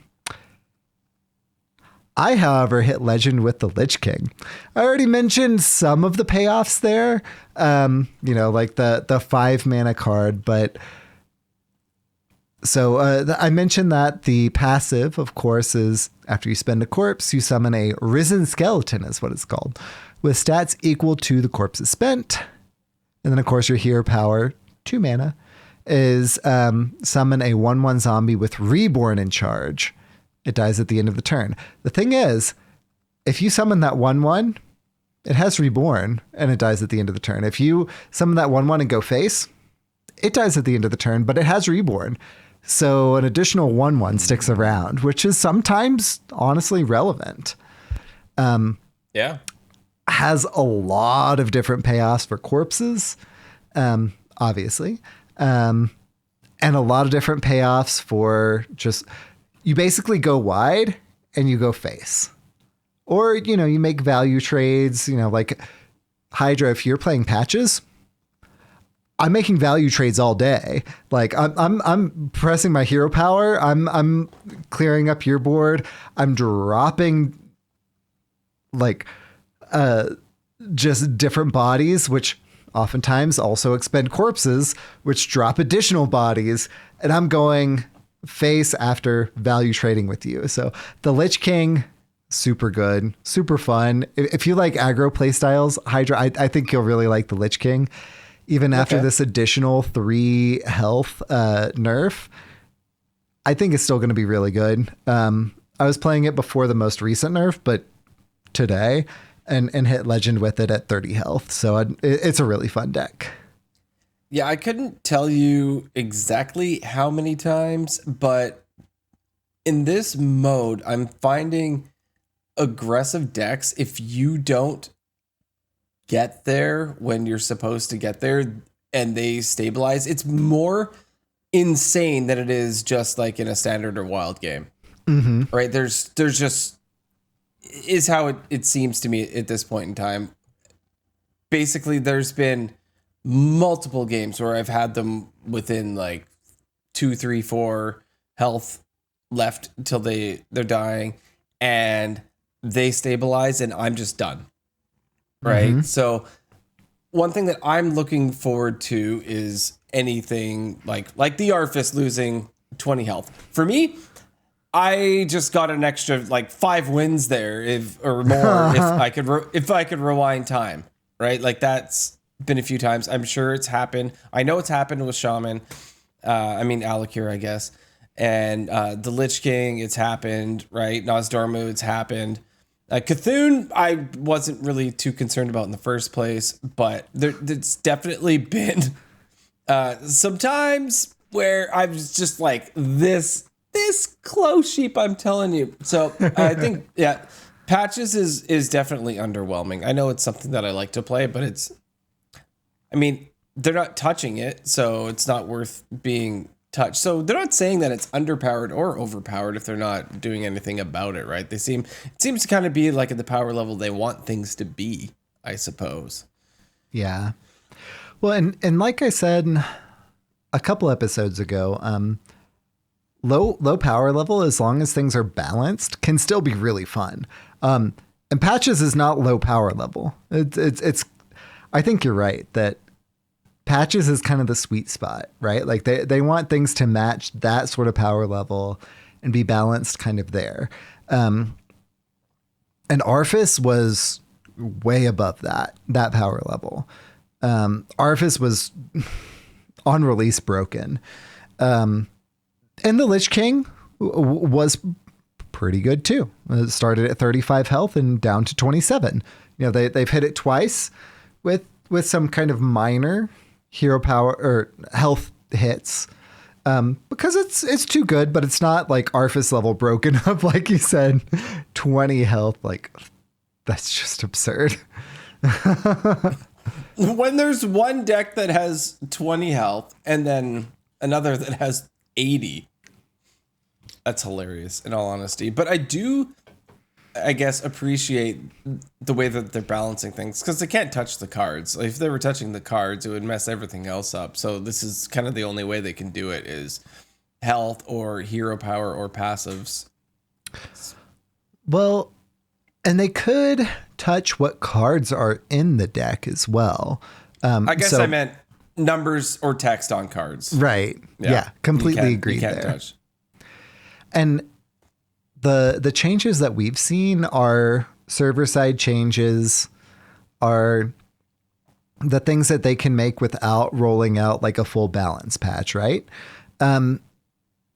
I, however, hit legend with the Lich King. I already mentioned some of the payoffs there, like the 5 mana card, but so I mentioned that the passive, of course, is after you spend a corpse, you summon a Risen Skeleton, is what it's called, with stats equal to the corpse's spent. And then, of course, your hero power, 2 mana, is summon a 1/1 zombie with Reborn in charge. It dies at the end of the turn. The thing is, if you summon that 1/1, it has Reborn and it dies at the end of the turn. If you summon that 1/1 and go face, it dies at the end of the turn, but it has Reborn. So an additional 1/1 sticks around, which is sometimes honestly relevant. Has a lot of different payoffs for corpses, obviously, and a lot of different payoffs for just, you basically go wide and you go face, or, you make value trades, like Hydra. If you're playing patches, I'm making value trades all day. Like I'm pressing my hero power. I'm clearing up your board. I'm dropping like just different bodies, which oftentimes also expend corpses, which drop additional bodies. And I'm going face after value trading with you. So the Lich King, super good, super fun. If you like aggro playstyles, Hydra, I think you'll really like the Lich King. Even after this additional 3 health nerf, I think it's still going to be really good. I was playing it before the most recent nerf, but today, and hit legend with it at 30 health. So it's a really fun deck.
Yeah, I couldn't tell you exactly how many times, but in this mode, I'm finding aggressive decks, if you don't get there when you're supposed to get there and they stabilize, it's more insane than it is just like in a standard or wild game. Right? There's just, is how it seems to me at this point in time. Basically, there's been multiple games where I've had them within like 2, 3, 4 health left till they're dying, and they stabilize and I'm just done. Right. So one thing that I'm looking forward to is anything like the Arfist losing 20 health. For me, I just got an extra like 5 wins there, or more, if I could rewind time. Right. Like that's been a few times. I'm sure it's happened. I know it's happened with Shaman. Alakir, I guess. And the Lich King, it's happened. Right. Nosdormu, it's happened. Cthulhu, I wasn't really too concerned about in the first place, but there's definitely been some times where I was just like, this this close, sheep, I'm telling you. So I think, yeah, Patches is definitely underwhelming. I know it's something that I like to play, but they're not touching it, so it's not worth being touched. So they're not saying that it's underpowered or overpowered if they're not doing anything about it, right? It seems to kind of be like at the power level they want things to be, I suppose.
Yeah. Well, and like I said a couple episodes ago, low power level, as long as things are balanced, can still be really fun. And Patches is not low power level. It's I think you're right that Patches is kind of the sweet spot, right? Like they want things to match that sort of power level and be balanced kind of there. And Arphis was way above that power level. Arphis was on release broken. And the Lich King was pretty good too. It started at 35 health and down to 27. You know, they've hit it twice with some kind of minor hero power or health hits. Because it's too good, but it's not like Arphis level broken up, like you said, 20 health. Like, that's just absurd.
When there's one deck that has 20 health and then another that has 80, that's hilarious in all honesty. But I do, I guess, appreciate the way that they're balancing things because they can't touch the cards. Like, if they were touching the cards, it would mess everything else up. So this is kind of the only way they can do it is health or hero power or passives.
Well, and they could touch what cards are in the deck as well.
I guess I meant numbers or text on cards.
Right. Yeah, completely agree there.
Touch.
And the changes that we've seen are server side changes, are the things that they can make without rolling out like a full balance patch, right? And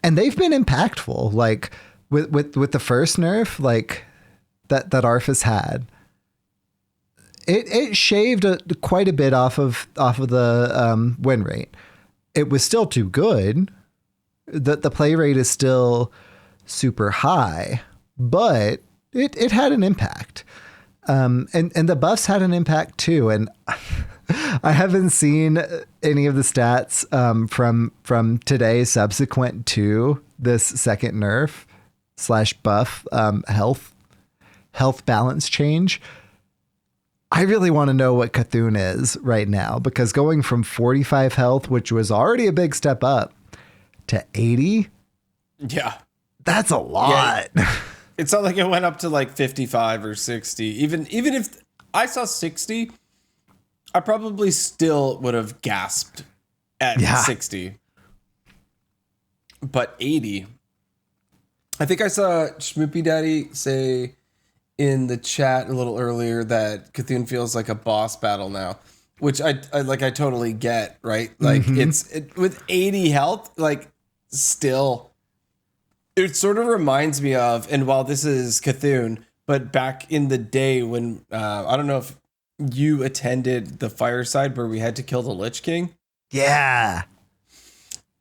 they've been impactful. Like with the first nerf, like that Arphis had, it shaved quite a bit off of the win rate. It was still too good. The play rate is still super high, but it had an impact. And the buffs had an impact too. And I haven't seen any of the stats from today subsequent to this second nerf / buff health balance change. I really want to know what Cthulhu is right now, because going from 45 health, which was already a big step up, to 80.
Yeah.
That's a lot. Yeah.
It's not like it went up to like 55 or 60. Even if I saw 60, I probably still would have gasped at 60. But 80. I think I saw Schmoopy Daddy say in the chat a little earlier that Cthulhu feels like a boss battle now, which I totally get, right? Like it's with 80 health, like still, it sort of reminds me of, and while this is Cthulhu, but back in the day when, I don't know if you attended the fireside where we had to kill the Lich King.
Yeah.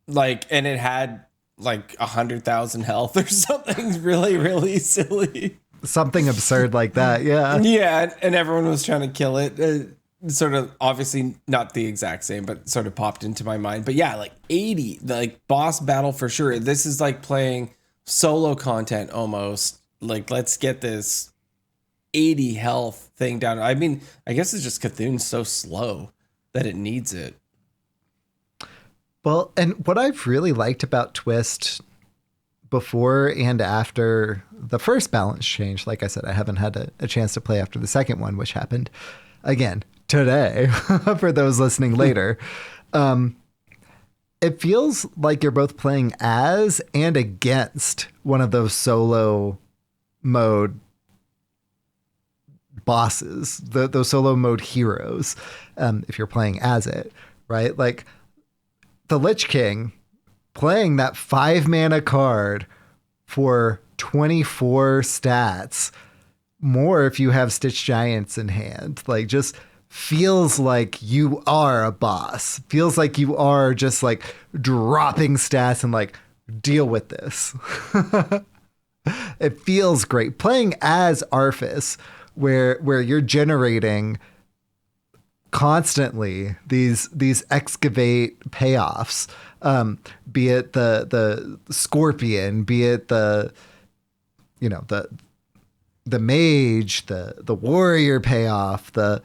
Like, and it had like 100,000 health or something really, really silly.
Something absurd like that, yeah.
Yeah, and everyone was trying to kill it. Sort of, obviously not the exact same, but sort of popped into my mind. But yeah, like 80, like boss battle for sure. This is like playing solo content almost. Like, let's get this 80 health thing down. I mean, I guess it's just Cthulhu's so slow that it needs it.
Well, and what I've really liked about Twist before and after the first balance change, like I said, I haven't had a chance to play after the second one, which happened again today for those listening later. It feels like you're both playing as and against one of those solo mode bosses, those solo mode heroes, if you're playing as it, right? Like the Lich King playing that 5 mana card for 24 stats, more if you have Stitch Giants in hand, like just feels like you are a boss. Feels like you are just like dropping stats and like deal with this. It feels great playing as Arfis, where you're generating constantly these excavate payoffs, be it the scorpion, be it the mage, the warrior payoff, the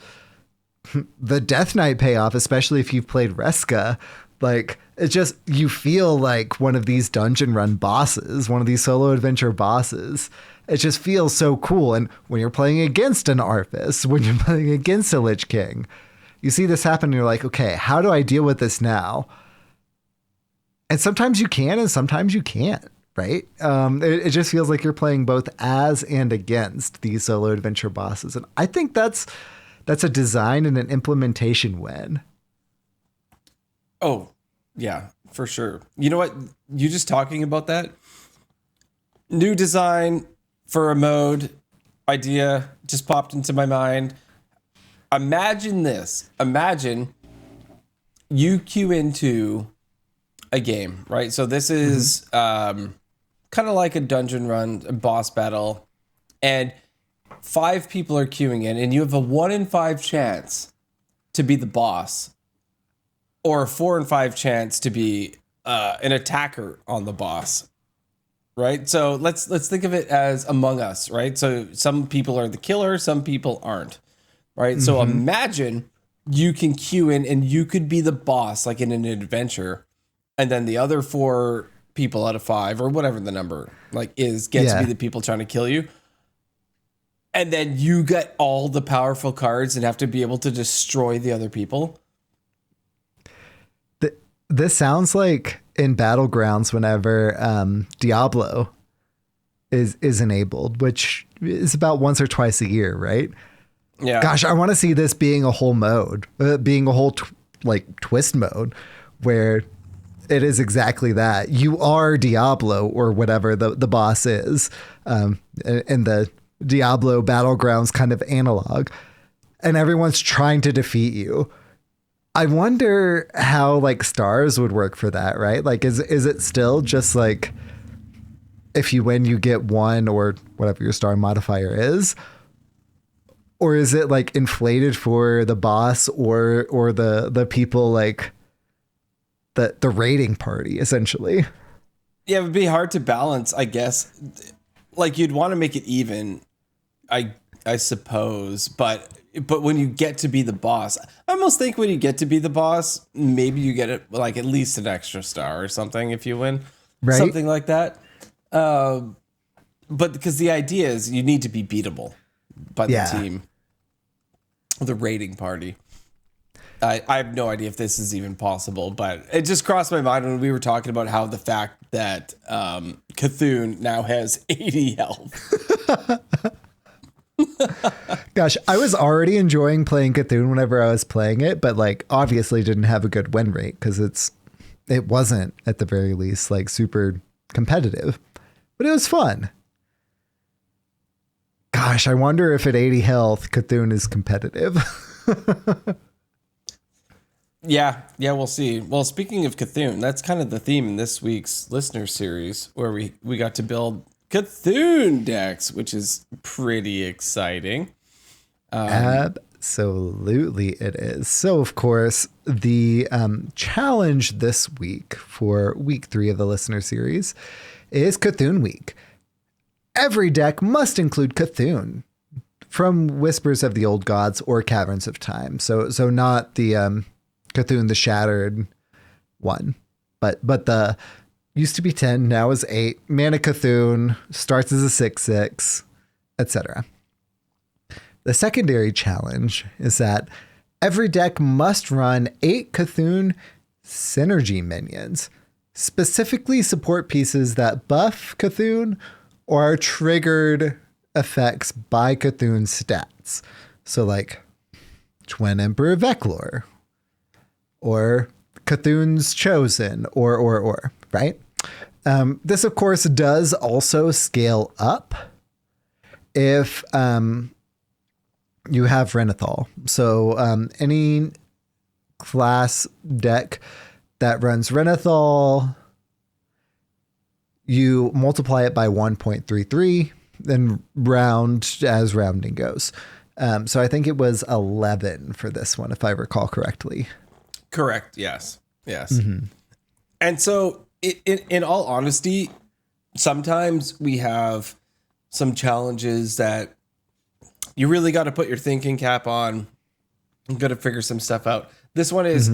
Death Knight payoff, especially if you've played Reska. Like, it's just, you feel like one of these dungeon run bosses, one of these solo adventure bosses. It just feels so cool. And when you're playing against an Arfis, when you're playing against a Lich King, you see this happen and you're like, okay, how do I deal with this now? And sometimes you can and sometimes you can't, right? It just feels like you're playing both as and against these solo adventure bosses. And I think that's a design and an implementation win.
Oh, yeah, for sure. You know what? You just talking about that? New design for a mode idea just popped into my mind. Imagine this. Imagine you queue into a game, right? So this is kind of like a dungeon run, a boss battle, and 5 people are queuing in, and you have a 1 in 5 chance to be the boss, or a 4 in 5 chance to be an attacker on the boss, right? So let's think of it as Among Us, right? So some people are the killer, some people aren't, right? Mm-hmm. So imagine you can queue in and you could be the boss, like in an adventure, and then the other 4 people out of 5, or whatever the number like is, get to be the people trying to kill you. And then you get all the powerful cards and have to be able to destroy the other people.
This sounds like in Battlegrounds whenever Diablo is enabled, which is about once or twice a year, right?
Yeah.
Gosh, I want to see this being a whole mode, being a whole twist mode where it is exactly that. You are Diablo or whatever the boss is, in the Diablo Battlegrounds kind of analog, and everyone's trying to defeat you. I wonder how like stars would work for that, right? Like, is it still just like if you win, you get 1 or whatever your star modifier is? Or is it like inflated for the boss or the people, like the raiding party, essentially?
Yeah, it would be hard to balance, I guess. Like, you'd want to make it even, I suppose, but when you get to be the boss, I almost think when you get to be the boss, maybe you get it like at least an extra star or something if you win, right? Something like that. But because the idea is you need to be beatable by the team, the raiding party. I have no idea if this is even possible, but it just crossed my mind when we were talking about how the fact that Cthulhu now has 80 health.
Gosh, I was already enjoying playing Cthulhu whenever I was playing it, but like obviously didn't have a good win rate because it wasn't at the very least like super competitive, but it was fun. Gosh, I wonder if at 80 health Cthulhu is competitive.
Yeah, we'll see. Well, speaking of Cthulhu, that's kind of the theme in this week's listener series where we got to build Cthulhu decks, which is pretty exciting.
Absolutely it is. So, of course, the challenge this week for week 3 of the listener series is Cthulhu Week. Every deck must include Cthulhu from Whispers of the Old Gods or Caverns of Time. So not the Cthulhu the Shattered one, but the used to be 10, now is 8. Mana Cthulhu starts as a 6/6, etc. The secondary challenge is that every deck must run 8 Cthulhu synergy minions, specifically support pieces that buff Cthulhu or are triggered effects by Cthulhu's stats. So like Twin Emperor Veclor or Cthulhu's Chosen or right? This, of course, does also scale up if you have Renathal. So any class deck that runs Renathal you multiply it by 1.33, then round as rounding goes. So I think it was 11 for this one, if I recall correctly.
Correct. Yes. And so in all honesty, sometimes we have some challenges that you really got to put your thinking cap on. You got to figure some stuff out. This one is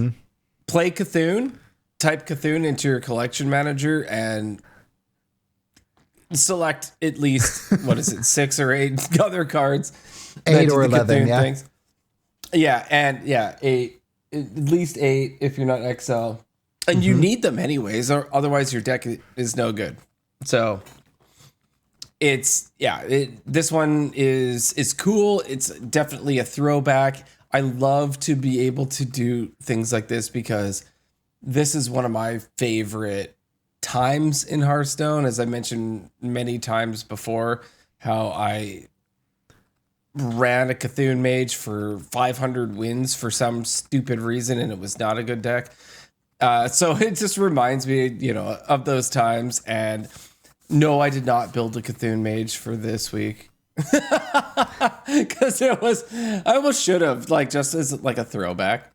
play Cthulhu, type Cthulhu into your collection manager and select at least, 6 or 8 other cards.
8 or 11, yeah.
Things. Yeah, 8. At least 8 if you're not XL. And you need them anyways, or otherwise your deck is no good. So this one is cool. It's definitely a throwback. I love to be able to do things like this because this is one of my favorite times in Hearthstone. As I mentioned many times before, how I ran a Cthulhu Mage for 500 wins for some stupid reason, and it was not a good deck. So it just reminds me, of those times. And no, I did not build a Cthulhu Mage for this week. Because I almost should have, just as a throwback.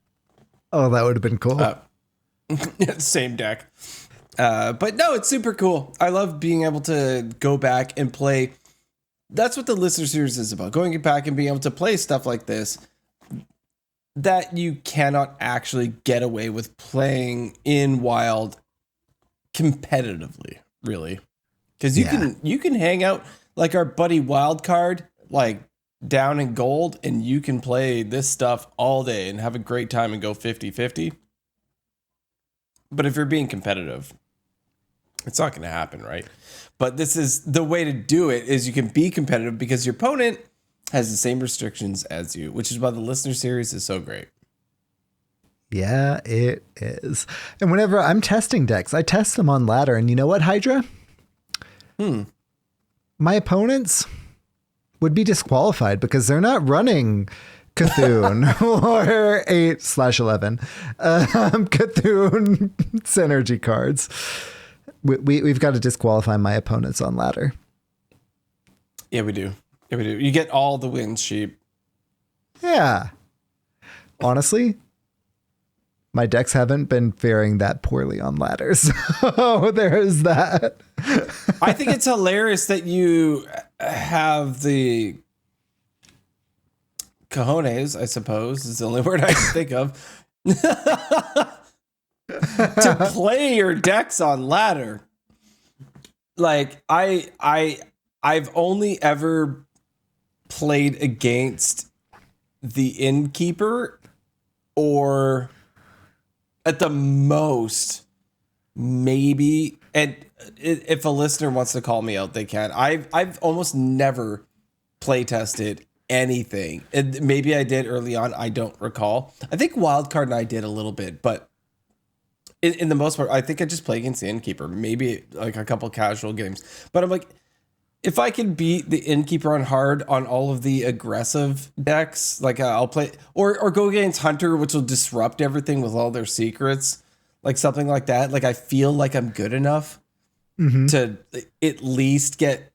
Oh, that would have been cool.
Same deck. But no, it's super cool. I love being able to go back and play. That's what the listener series is about. Going back and being able to play stuff like this that you cannot actually get away with playing in Wild competitively, really. Because you can hang out like our buddy Wildcard, down in gold, and you can play this stuff all day and have a great time and go 50-50. But if you're being competitive, it's not going to happen, right? But this is the way to do it, is you can be competitive because your opponent has the same restrictions as you, which is why the listener series is so great.
Yeah, it is. And whenever I'm testing decks, I test them on ladder. And you know what, Hydra? My opponents would be disqualified because they're not running Cthulhu or 8/11 Cthulhu synergy cards. We've got to disqualify my opponents on ladder.
Yeah, we do. You get all the wins, sheep.
Yeah. Honestly, my decks haven't been faring that poorly on ladders. So there is that.
I think it's hilarious that you have the cojones, I suppose, is the only word I can think of, to play your decks on ladder. I've only ever played against the Innkeeper, or at the most, maybe, and if a listener wants to call me out, they can. I've almost never play tested anything. And maybe I did early on. I don't recall. I think Wildcard and I did a little bit, but in the most part, I think I just play against the Innkeeper. Maybe a couple casual games. But I'm like, if I can beat the Innkeeper on hard on all of the aggressive decks, I'll play or go against Hunter, which will disrupt everything with all their secrets, something like that. I feel like I'm good enough to at least get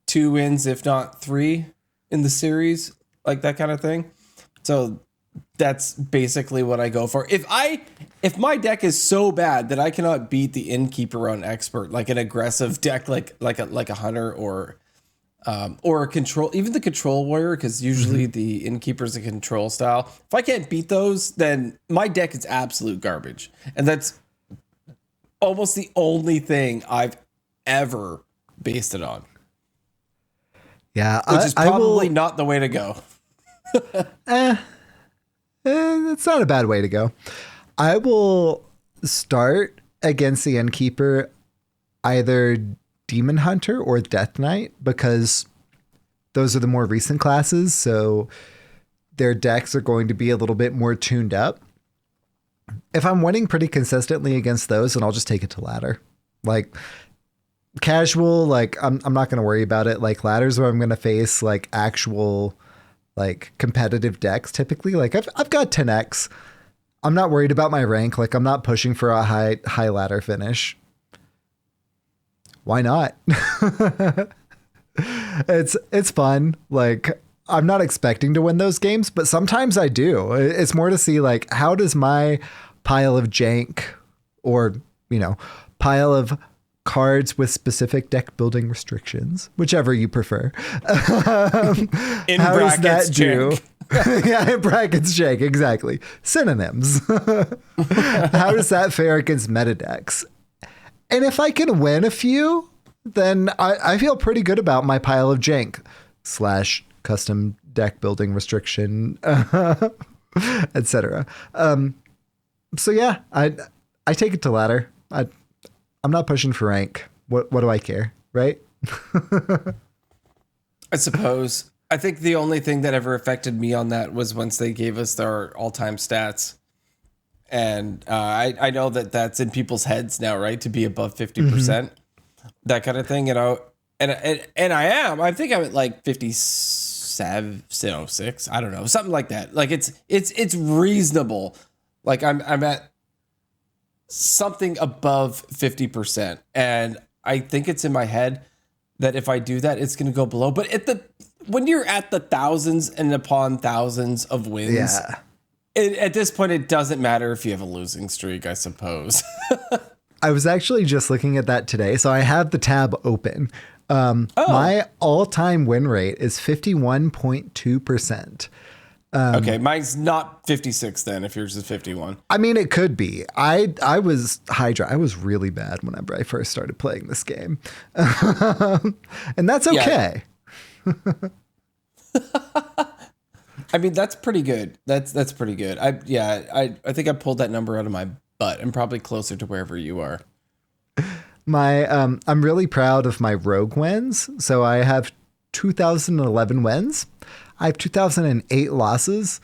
2 wins, if not 3 in the series, that kind of thing. So that's basically what I go for. If my deck is so bad that I cannot beat the Innkeeper on expert, an aggressive deck, like a Hunter or a control, even the control warrior, because usually the Innkeeper is a control style. If I can't beat those, then my deck is absolute garbage, and that's almost the only thing I've ever based it on.
Yeah,
which is probably not the way to go.
It's not a bad way to go. I will start against the Innkeeper either Demon Hunter or Death Knight, because those are the more recent classes, so their decks are going to be a little bit more tuned up. If I'm winning pretty consistently against those, then I'll just take it to ladder. Casual, I'm not going to worry about it. Ladders where I'm going to face actual competitive decks typically. I've got 10x. I'm not worried about my rank. I'm not pushing for a high ladder finish. why not? It's fun. Like, I'm not expecting to win those games, but sometimes I do. It's more to see, like, how does my pile of jank or, pile of cards with specific deck building restrictions, whichever you prefer.
In
how does
brackets,
that do?
jank.
Yeah, in brackets, jank, exactly. Synonyms. How does that fare against meta decks? And if I can win a few, then I feel pretty good about my pile of jank / custom deck building restriction, etc. So yeah, I take it to ladder. I'm not pushing for rank. What do I care, right?
I suppose. I think the only thing that ever affected me on that was once they gave us their all-time stats. And I know that that's in people's heads now, right? To be above 50%, that kind of thing. And I am. I think I'm at like 57, 6. I don't know, something like that. Like it's reasonable. Like I'm at something above 50%, and I think it's in my head that if I do that, it's going to go below. But when you're at the thousands and upon thousands of wins.
Yeah.
At this point, it doesn't matter if you have a losing streak, I suppose.
I was actually just looking at that today. So I have the tab open. My all-time win rate is 51.2%.
Okay, mine's not 56 then, if yours is 51.
I mean, it could be. I was Hydra. I was really bad whenever I first started playing this game. And that's okay.
I mean, that's pretty good. That's pretty good. I think I pulled that number out of my butt. I'm probably closer to wherever you are.
I'm really proud of my rogue wins. So I have 2011 wins. I have 2008 losses.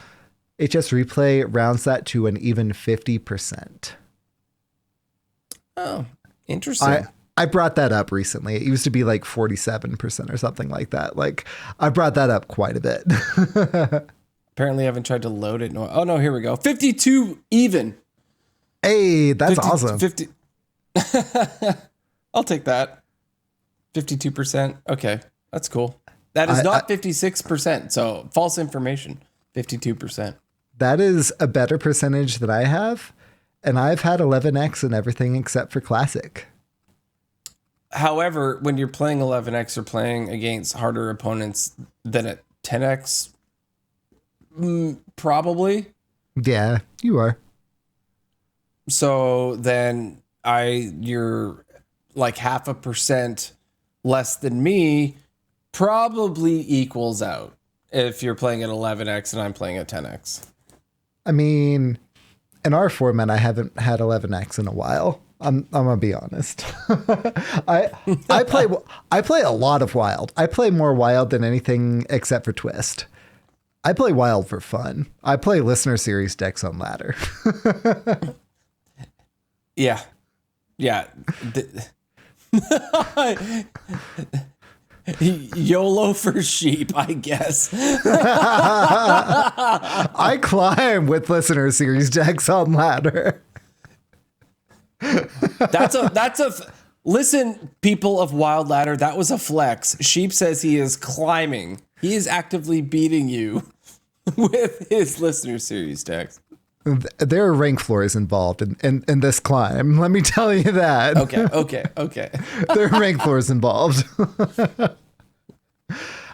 HS Replay rounds that to an even 50%.
Oh, interesting.
I brought that up recently. It used to be like 47% or something like that. Like, I brought that up quite a bit.
Apparently I haven't tried to load it. Oh no, here we go. 52 even.
Hey, that's awesome.
50. I'll take that. 52%. Okay, that's cool. That is not 56%. So false information. 52%.
That is a better percentage than I have. And I've had 11x and everything except for classic.
However, when you're playing 11x, you're playing against harder opponents than at 10x. Probably.
Yeah, you are.
So then you're like 0.5% less than me, probably equals out if you're playing at 11x and I'm playing at 10x. I
mean, in our format, I haven't had 11x in a while. I'm gonna be honest. I play a lot of Wild. I play more Wild than anything except for Twist. I play Wild for fun. I play listener series decks on ladder.
Yeah. YOLO for sheep, I guess.
I climb with listener series decks on ladder.
Listen, people of Wild Ladder, that was a flex. Sheep says he is climbing. He is actively beating you with his listener series decks.
There are rank floors involved in this climb. Let me tell you that.
Okay.
There are rank floors involved.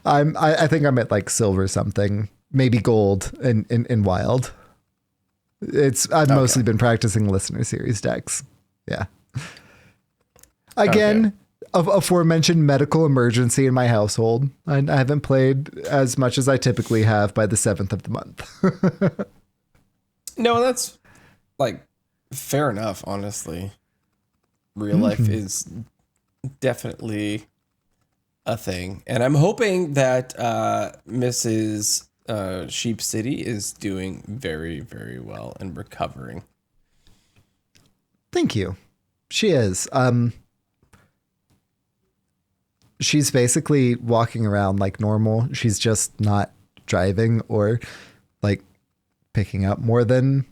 I think I'm at like silver something, maybe gold in Wild. I've mostly been practicing listener series decks. Yeah. Again, aforementioned medical emergency in my household. I haven't played as much as I typically have by the 7th of the month.
No, that's like fair enough, honestly. Real life is definitely a thing. And I'm hoping that Mrs. Sheep City is doing very, very well and recovering.
Thank you. She is. She's basically walking around like normal. She's just not driving or like picking up more than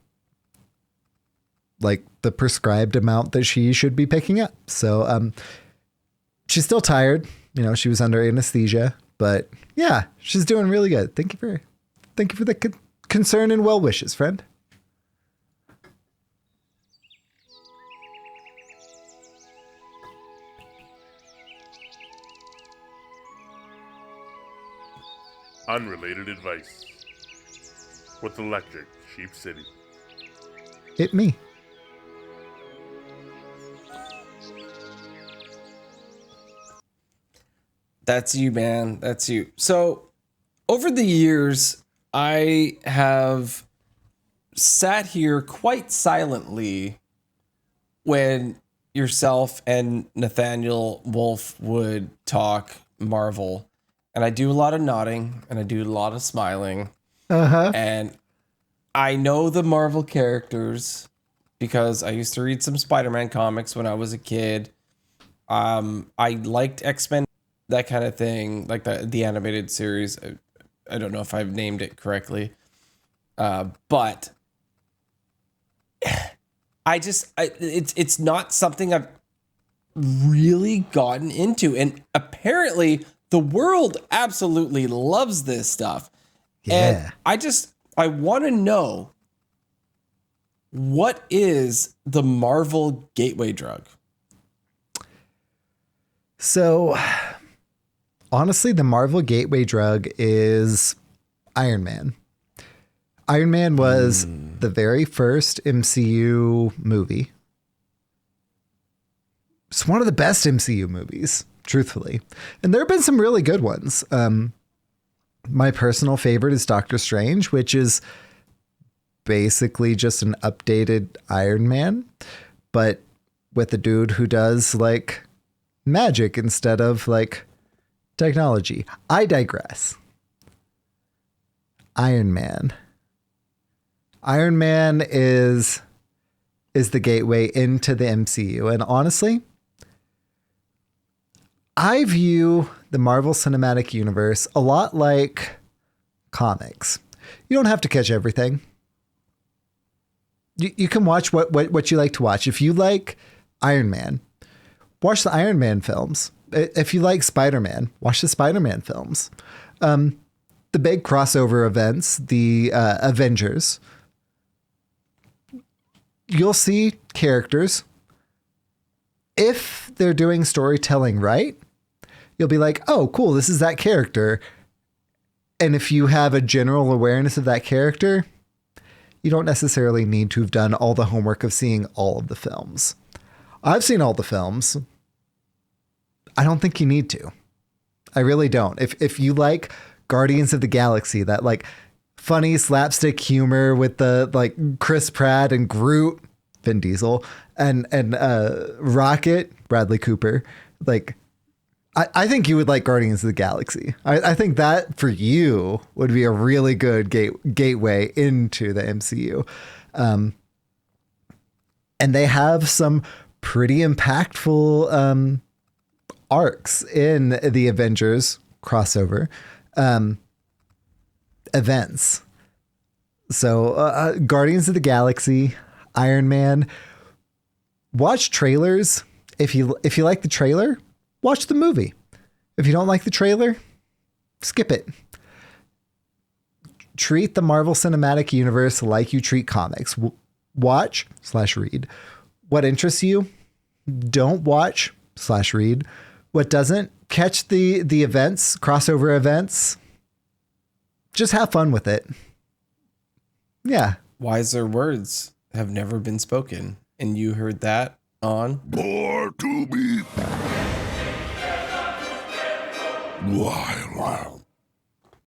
like the prescribed amount that she should be picking up. So she's still tired. You know, she was under anesthesia, but yeah, she's doing really good. Thank you for the concern and well wishes, friend.
Unrelated Advice with Electric Sheep City.
It me.
That's you, man. That's you. So, over the years, I have sat here quite silently when yourself and Nathaniel Wolf would talk Marvel. And I do a lot of nodding and I do a lot of smiling.
Uh-huh.
And I know the Marvel characters because I used to read some Spider-Man comics when I was a kid. I liked X-Men, that kind of thing, like the animated series. I don't know if I've named it correctly. But it's not something I've really gotten into. And apparently the world absolutely loves this stuff.
Yeah.
And I want to know, what is the Marvel gateway drug?
So, honestly, the Marvel gateway drug is Iron Man. Iron Man was the very first MCU movie. It's one of the best MCU movies, truthfully. And there have been some really good ones. My personal favorite is Doctor Strange, which is basically just an updated Iron Man, but with a dude who does like magic instead of like technology. I digress. Iron Man. Iron Man is the gateway into the MCU. And honestly, I view the Marvel Cinematic Universe a lot like comics. You don't have to catch everything. You can watch what you like to watch. If you like Iron Man, watch the Iron Man films. If you like Spider-Man, watch the Spider-Man films. The big crossover events, the Avengers. You'll see characters. If they're doing storytelling right, you'll be like, oh, cool, this is that character. And if you have a general awareness of that character, you don't necessarily need to have done all the homework of seeing all of the films. I've seen all the films. I don't think you need to. I really don't. If you like Guardians of the Galaxy, that like funny slapstick humor with the like Chris Pratt and Groot, Vin Diesel, and Rocket, Bradley Cooper, like I think you would like Guardians of the Galaxy. I think that for you would be a really good gateway into the MCU. And they have some pretty impactful arcs in the Avengers crossover events. So Guardians of the Galaxy, Iron Man, watch trailers. If you like the trailer, watch the movie. If you don't like the trailer, skip it. Treat the Marvel Cinematic Universe like you treat comics. Watch/read what interests you. Don't watch/read what doesn't. Catch the events, crossover events. Just have fun with it. Yeah.
Wiser words have never been spoken. And you heard that on
More to be. Wild.